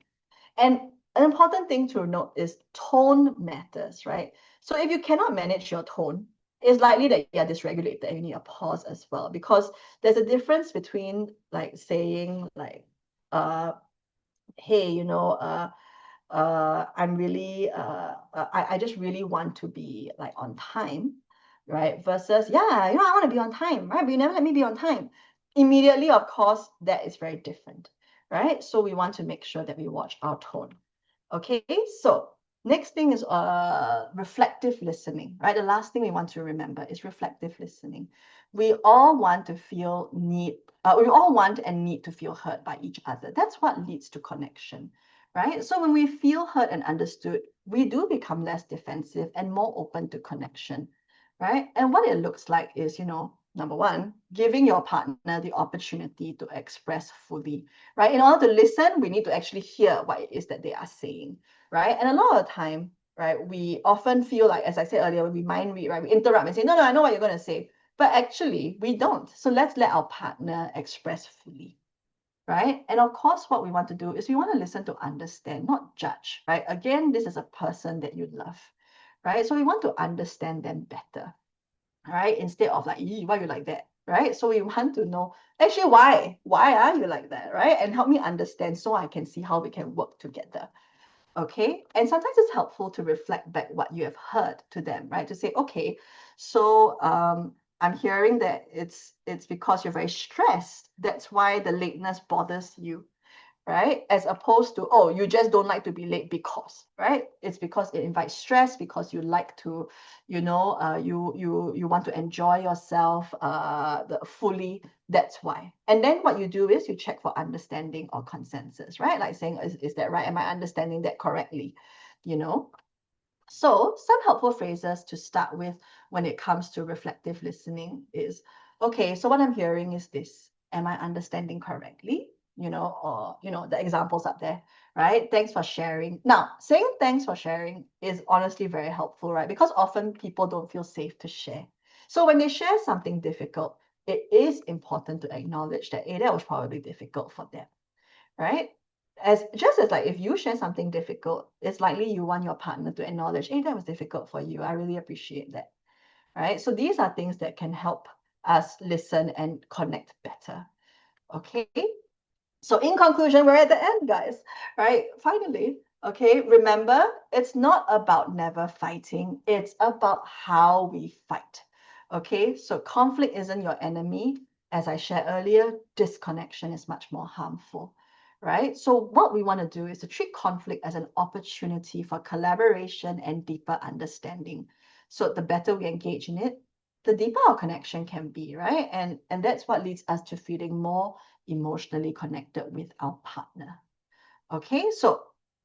And an important thing to note is tone matters, right? So if you cannot manage your tone, it's likely that you're dysregulated and you need a pause as well, because there's a difference between like saying like, uh, hey, I'm really I just really want to be like on time, right? Versus, yeah, I want to be on time, right? But you never let me be on time. Immediately, of course, that is very different, right? So we want to make sure that we watch our tone. Okay, so next thing is reflective listening, right? The last thing we want to remember is reflective listening. We all want to feel need, we all want and need to feel heard by each other. That's what leads to connection, right? So when we feel heard and understood, we do become less defensive and more open to connection, right? And what it looks like is, number one, giving your partner the opportunity to express fully, right? In order to listen, we need to actually hear what it is that they are saying, right? And a lot of the time, right, we often feel like, as I said earlier, when we mind read, right, we interrupt and say, no, I know what you're going to say. But actually, we don't. So let's let our partner express fully, right? And of course, what we want to do is we want to listen to understand, not judge, right? Again, this is a person that you love, right? So we want to understand them better, right? Instead of like, why you like that, right? So we want to know actually why are you like that, right? And help me understand so I can see how we can work together. Okay, and sometimes it's helpful to reflect back what you have heard to them, right? To say, okay, so I'm hearing that it's because you're very stressed. That's why the lateness bothers you, right? As opposed to, oh, you just don't like to be late because, right? It's because it invites stress, because you like to, you want to enjoy yourself fully. That's why. And then what you do is you check for understanding or consensus, right? Like saying, is that right? Am I understanding that correctly? You know? So, some helpful phrases to start with when it comes to reflective listening is, okay, so what I'm hearing is this. Am I understanding correctly? Or, the examples up there, right? Thanks for sharing. Now, saying thanks for sharing is honestly very helpful, right? Because often people don't feel safe to share. So, when they share something difficult, it is important to acknowledge that, hey, that was probably difficult for them, right? As just as like if you share something difficult, it's likely you want your partner to acknowledge, hey, that was difficult for you. I really appreciate that. Right. So these are things that can help us listen and connect better. Okay. So in conclusion, we're at the end, guys. Right. Finally, okay, remember, it's not about never fighting, it's about how we fight. Okay, so conflict isn't your enemy. As I shared earlier, disconnection is much more harmful, right? So what we want to do is to treat conflict as an opportunity for collaboration and deeper understanding. So the better we engage in it, the deeper our connection can be, right? And that's what leads us to feeling more emotionally connected with our partner. Okay, so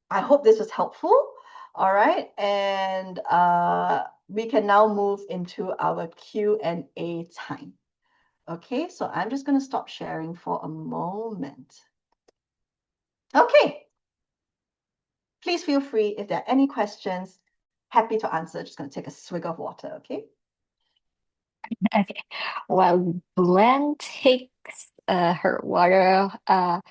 I hope this was helpful. All right, and we can now move into our Q&A time. Okay, so I'm just going to stop sharing for a moment. Okay, please feel free if there are any questions. Happy to answer. Just going to take a swig of water, okay? Okay. While Glenn takes her water, I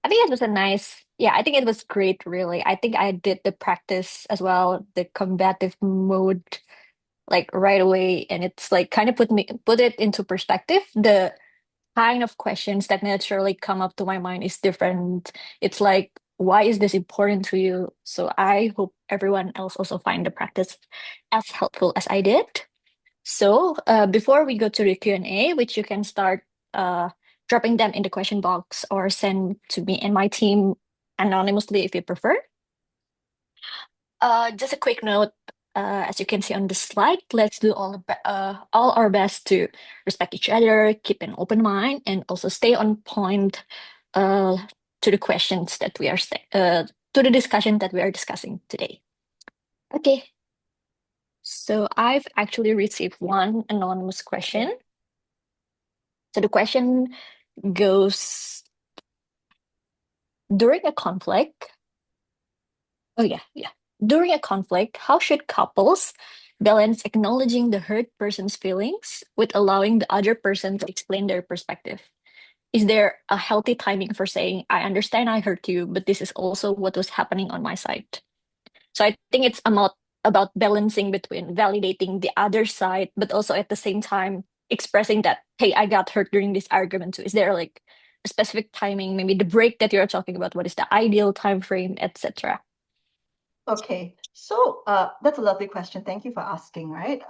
think it was a nice, yeah, I think it was great, really. I think I did the practice as well, the combative mode, like right away, and it's like kind of put it into perspective. The kind of questions that naturally come up to my mind is different. It's like, why is this important to you? So I hope everyone else also find the practice as helpful as I did. So, before we go to the Q&A, which you can start uh, dropping them in the question box or send to me and my team anonymously if you prefer. Just a quick note, as you can see on the slide, let's do all our best to respect each other, keep an open mind, and also stay on point uh, to the questions that we are to the discussion that we are discussing today. Okay, so I've actually received one anonymous question. So the question goes, during a conflict, oh yeah. During a conflict, how should couples balance acknowledging the hurt person's feelings with allowing the other person to explain their perspective? Is there a healthy timing for saying, I understand I hurt you, but this is also what was happening on my side? So I think it's about balancing between validating the other side, but also at the same time expressing that, hey, I got hurt during this argument too. Is there like a specific timing, maybe the break that you're talking about? What is the ideal time frame, etc.? Okay, so that's a lovely question. Thank you for asking, right?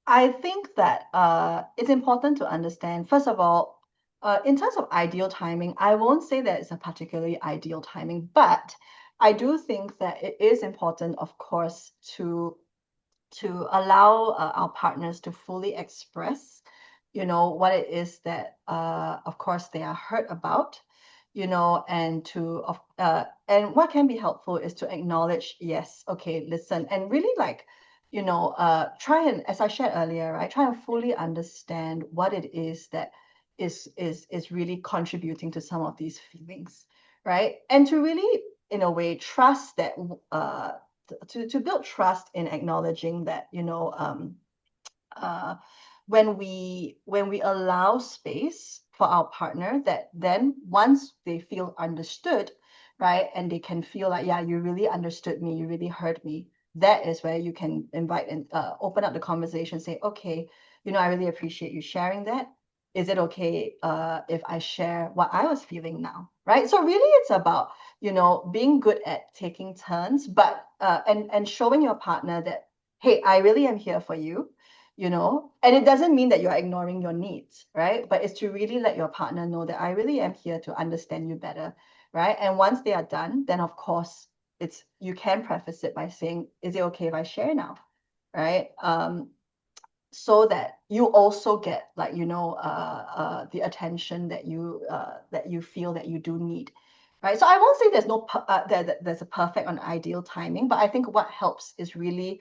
I think that it's important to understand, first of all, in terms of ideal timing, I won't say that it's a particularly ideal timing, but I do think that it is important, of course, to allow our partners to fully express, what it is that, of course, they are hurt about, and what can be helpful is to acknowledge, yes, okay, listen, and really like, try and, as I shared earlier, right, try and fully understand what it is that is really contributing to some of these feelings, right? And to really, in a way, trust that to build trust in acknowledging that uh, when we allow space for our partner, that then once they feel understood, right, and they can feel like, yeah, you really understood me, you really heard me, that is where you can invite and open up the conversation, say, okay, I really appreciate you sharing that. Is it okay if I share what I was feeling now, right? So really it's about being good at taking turns, but and showing your partner that, hey, I really am here for you, and it doesn't mean that you're ignoring your needs, right? But it's to really let your partner know that I really am here to understand you better, right? And once they are done, then of course it's you can preface it by saying, is it okay if I share now, right? So that you also get, like, the attention that you feel that you do need, right? So I won't say there's no there's a perfect and ideal timing, but I think what helps is really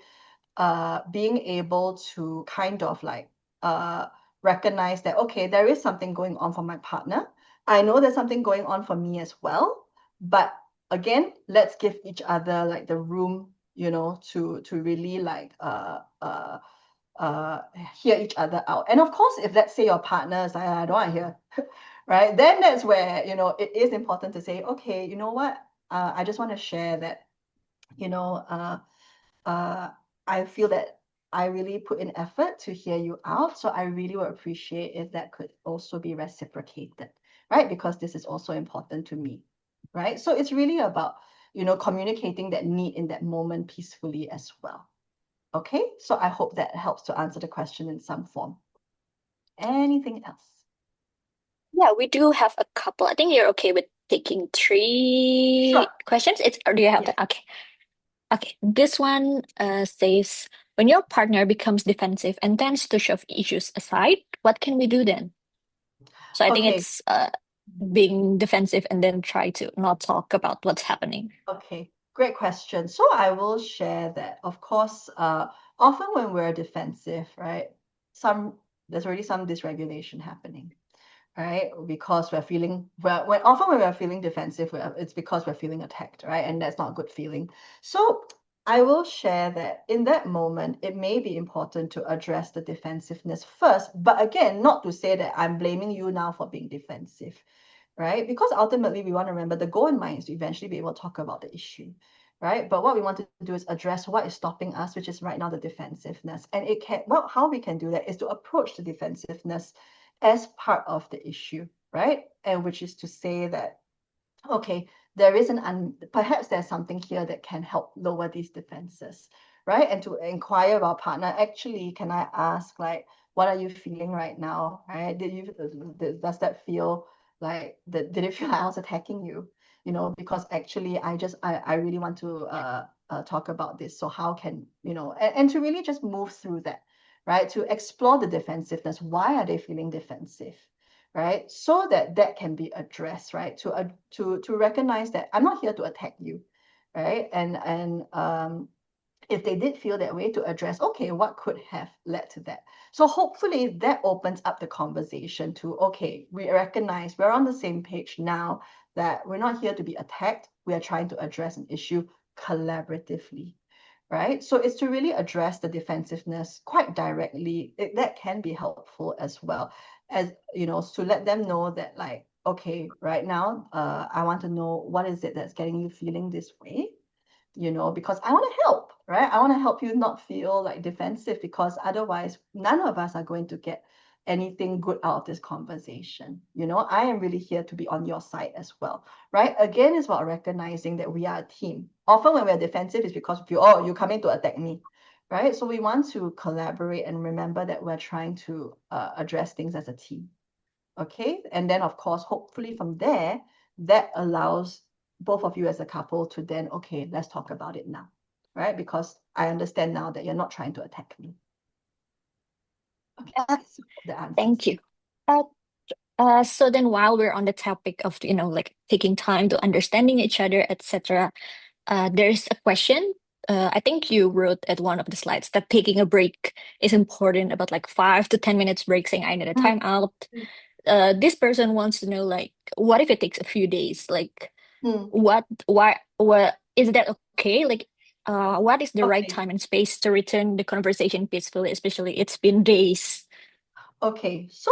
being able to kind of like uh, recognize that, okay, there is something going on for my partner. I know there's something going on for me as well. But again, let's give each other like the room, to really like uh, hear each other out. And of course, if let's say your partner is like, I don't want to hear, right? Then that's where, it is important to say, okay, you know what? I just want to share that, you know, uh, uh, I feel that I really put in effort to hear you out. So I really would appreciate if that could also be reciprocated, right? Because this is also important to me, right? So it's really about, communicating that need in that moment peacefully as well. Okay, so I hope that helps to answer the question in some form. Anything else? Yeah, we do have a couple. I think you're okay with taking Sure. 3 questions. It's or do you have Yes. the okay? Okay, this one says, when your partner becomes defensive and tends to shove issues aside, what can we do then? So I think Okay. it's being defensive and then try to not talk about what's happening. Okay, great question. So I will share that, of course, often when we're defensive, right, there's already some dysregulation happening, right? Because we're feeling, well, when we're feeling defensive, it's because we're feeling attacked, right? And that's not a good feeling. So I will share that in that moment, it may be important to address the defensiveness first, but again, not to say that I'm blaming you now for being defensive, right? Because ultimately we want to remember the goal in mind is to eventually be able to talk about the issue, right? But what we want to do is address what is stopping us, which is right now the defensiveness. And how we can do that is to approach the defensiveness as part of the issue, right? And which is to say that, okay, there is perhaps there's something here that can help lower these defenses, right? And to inquire of our partner, actually, can I ask, like, what are you feeling right now, right? Does that feel like, did it feel like I was attacking you? Because actually, I really want to talk about this. So how can, and to really just move through that, right? To explore the defensiveness. Why are they feeling defensive? Right? So that that can be addressed, right? To recognize that I'm not here to attack you, right? And if they did feel that way, to address, okay, what could have led to that? So hopefully that opens up the conversation to, okay, we recognize we're on the same page now, that we're not here to be attacked. We are trying to address an issue collaboratively, right? So it's to really address the defensiveness quite directly. That can be helpful as well, as to let them know that, like, okay, right now, I want to know what is it that's getting you feeling this way, because I want to help, right? I want to help you not feel like defensive because otherwise, none of us are going to get anything good out of this conversation. You know, I am really here to be on your side as well, right? Again, it's about recognizing that we are a team. Often when we're defensive, it's because you, oh, you're coming to attack me, right? So we want to collaborate and remember that we're trying to address things as a team. Okay. And then, of course, hopefully from there, that allows both of you as a couple to then, okay, let's talk about it now, right? Because I understand now that you're not trying to attack me. Okay. Uh, So the answers. Thank you. Uh, so then while we're on the topic of, like taking time to understanding each other, etc., there's a question. I think you wrote at one of the slides that taking a break is important, about like 5 to 10 minutes break, saying I need a Mm, time out. This person wants to know, like, what if it takes a few days? Like, mm. what is that okay? Like, what is the right Okay. time and space to return the conversation peacefully, especially it's been days? Okay, so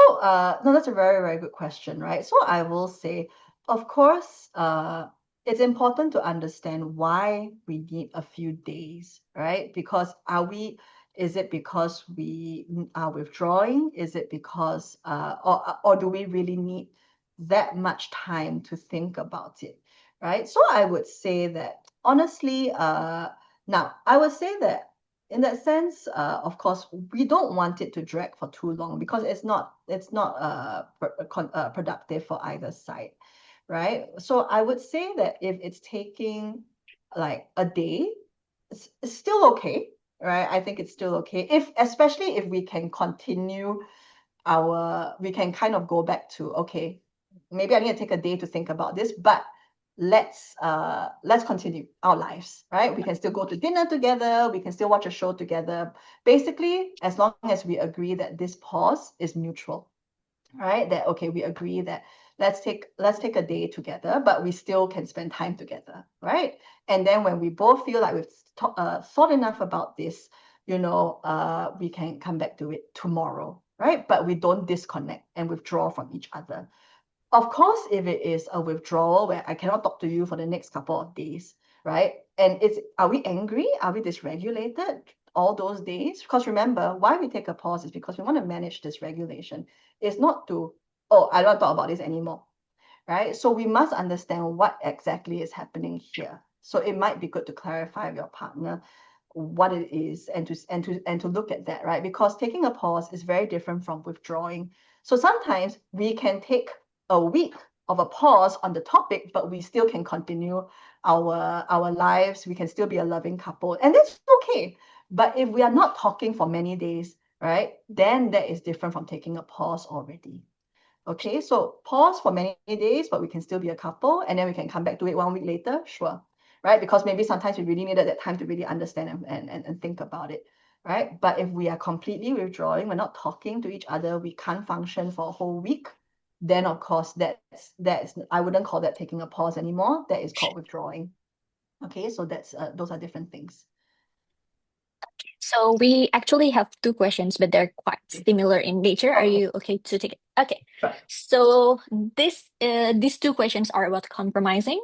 no, that's a very, very good question, right? So I will say, of course, it's important to understand why we need a few days, right? Because is it because we are withdrawing? Is it because, or do we really need that much time to think about it, right? So I would say that honestly, now I would say that in that sense, of course, we don't want it to drag for too long because it's not productive for either side, right? So I would say that if it's taking like a day, it's still okay, right? I think it's still okay if, especially if we can continue we can kind of go back to, okay, maybe I need to take a day to think about this, but let's continue our lives, right? We can still go to dinner together, we can still watch a show together, basically as long as we agree that this pause is mutual, right? That okay, we agree that let's take a day together, but we still can spend time together, right? And then when we both feel like we've thought enough about this, we can come back to it tomorrow, right? But we don't disconnect and withdraw from each other. Of course, if it is a withdrawal where I cannot talk to you for the next couple of days, right? And are we angry? Are we dysregulated all those days? Because remember, why we take a pause is because we want to manage this regulation. It's not to, oh, I don't want to talk about this anymore, right? So we must understand what exactly is happening here. So it might be good to clarify with your partner what it is and to look at that, right? Because taking a pause is very different from withdrawing. So sometimes we can take a week of a pause on the topic, but we still can continue our lives. We can still be a loving couple, and that's okay. But if we are not talking for many days, right, then that is different from taking a pause already. Okay, so pause for many days, but we can still be a couple, and then we can come back to it 1 week later, sure, right? Because maybe sometimes we really needed that time to really understand and think about it, right? But if we are completely withdrawing, we're not talking to each other, we can't function for a whole week, then of course that's I wouldn't call that taking a pause anymore. That is called withdrawing. Okay, so that's those are different things. So we actually have two questions, but they're quite Okay. similar in nature. Are Okay. you okay to take it? Okay. Right. So these two questions are about compromising.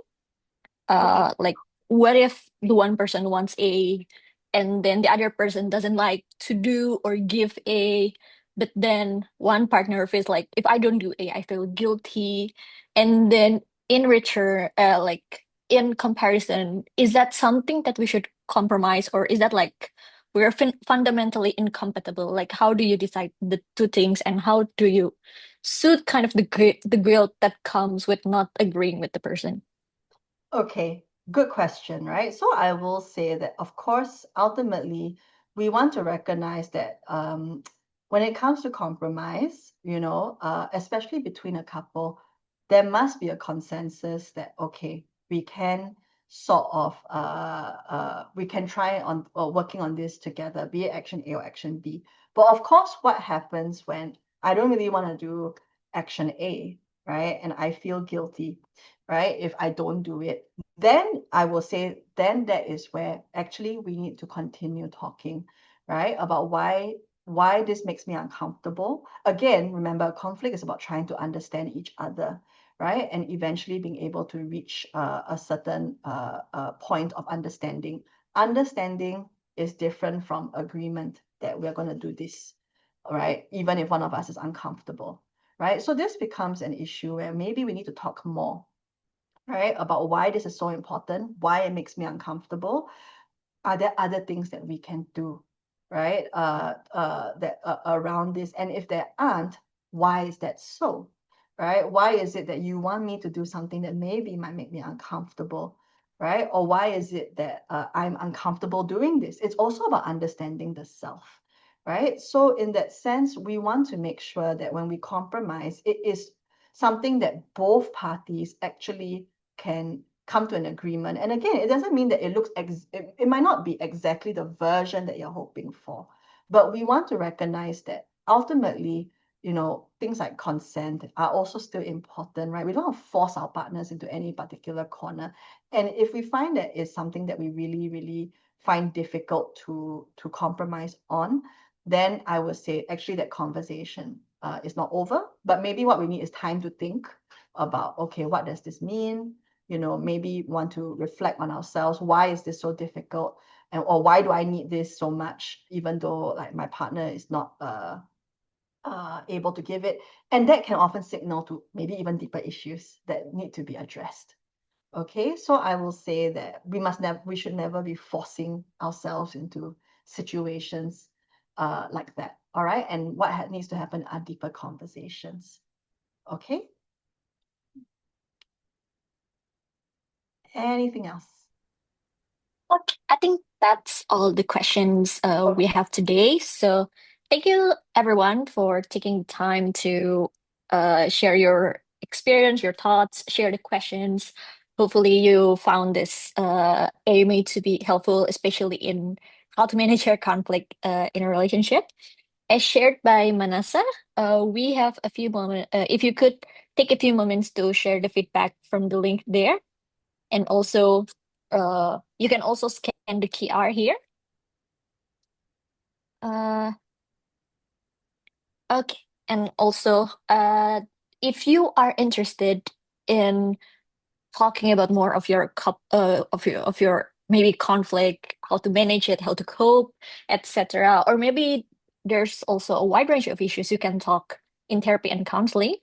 Okay. Like, what if the one person wants A and then the other person doesn't like to do or give A, but then one partner feels like, if I don't do A, I feel guilty. And then in return, like in comparison, is that something that we should compromise, or is that like we're fundamentally incompatible? Like, how do you decide the two things, and how do you suit kind of the guilt that comes with not agreeing with the person? Okay, good question, right? So I will say that, of course, ultimately, we want to recognize that when it comes to compromise, especially between a couple, there must be a consensus that, okay, we can we can try on working on this together, be it action A or action B. But of course, what happens when I don't really want to do action A, right? And I feel guilty, right? If I don't do it, then I will say, then that is where actually we need to continue talking, right? About why this makes me uncomfortable. Again, remember, conflict is about trying to understand each other, right? And eventually being able to reach a certain point of understanding. Understanding is different from agreement that we're going to do this, right? Even if one of us is uncomfortable, right? So this becomes an issue where maybe we need to talk more, right, about why this is so important, why it makes me uncomfortable. Are there other things that we can do, right? That around this, and if there aren't, why is that so, right? Why is it that you want me to do something that maybe might make me uncomfortable, right? Or why is it that I'm uncomfortable doing this? It's also about understanding the self, right? So in that sense, we want to make sure that when we compromise, it is something that both parties actually can come to an agreement. And again, it doesn't mean that it might not be exactly the version that you're hoping for, but we want to recognize that ultimately, things like consent are also still important, right? We don't want to force our partners into any particular corner. And if we find that it's something that we really, really find difficult to compromise on, then I would say actually that conversation is not over, but maybe what we need is time to think about, okay, what does this mean? Maybe want to reflect on ourselves. Why is this so difficult? Or why do I need this so much, even though like my partner is not able to give it? And that can often signal to maybe even deeper issues that need to be addressed. Okay, so I will say that we should never be forcing ourselves into situations like that. All right, and what needs to happen are deeper conversations. Okay, anything else? Okay, I think that's all the questions we Okay. have today. So thank you everyone for taking the time to share your experience, your thoughts, share the questions. Hopefully you found this AMA to be helpful, especially in how to manage your conflict in a relationship. As shared by Manasa, we have a few moments. If you could take a few moments to share the feedback from the link there, and also you can also scan the QR here. Uh, okay, and also if you are interested in talking about more of your of your maybe conflict, how to manage it, how to cope, etc., or maybe there's also a wide range of issues you can talk in therapy and counseling.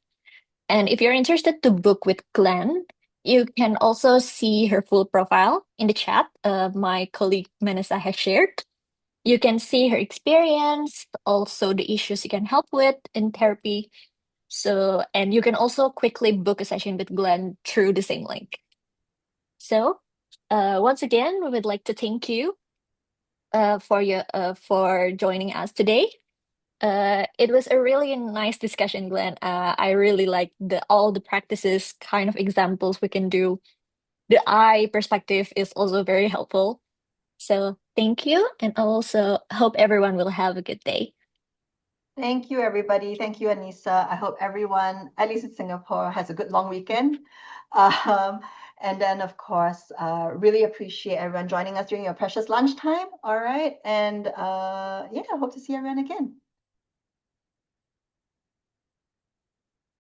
And if you're interested to book with Glenn, you can also see her full profile in the chat. My colleague Manasa has shared. You can see her experience, also the issues you can help with in therapy. So, and you can also quickly book a session with Glenn through the same link. So, once again, we would like to thank you for joining us today. It was a really nice discussion, Glenn. I really like all the practices, kind of examples we can do. The I perspective is also very helpful. So thank you, and I also hope everyone will have a good day. Thank you, everybody. Thank you, Anissa. I hope everyone, at least in Singapore, has a good long weekend. Um, and then, of course, really appreciate everyone joining us during your precious lunchtime. All right. And yeah, I hope to see everyone again.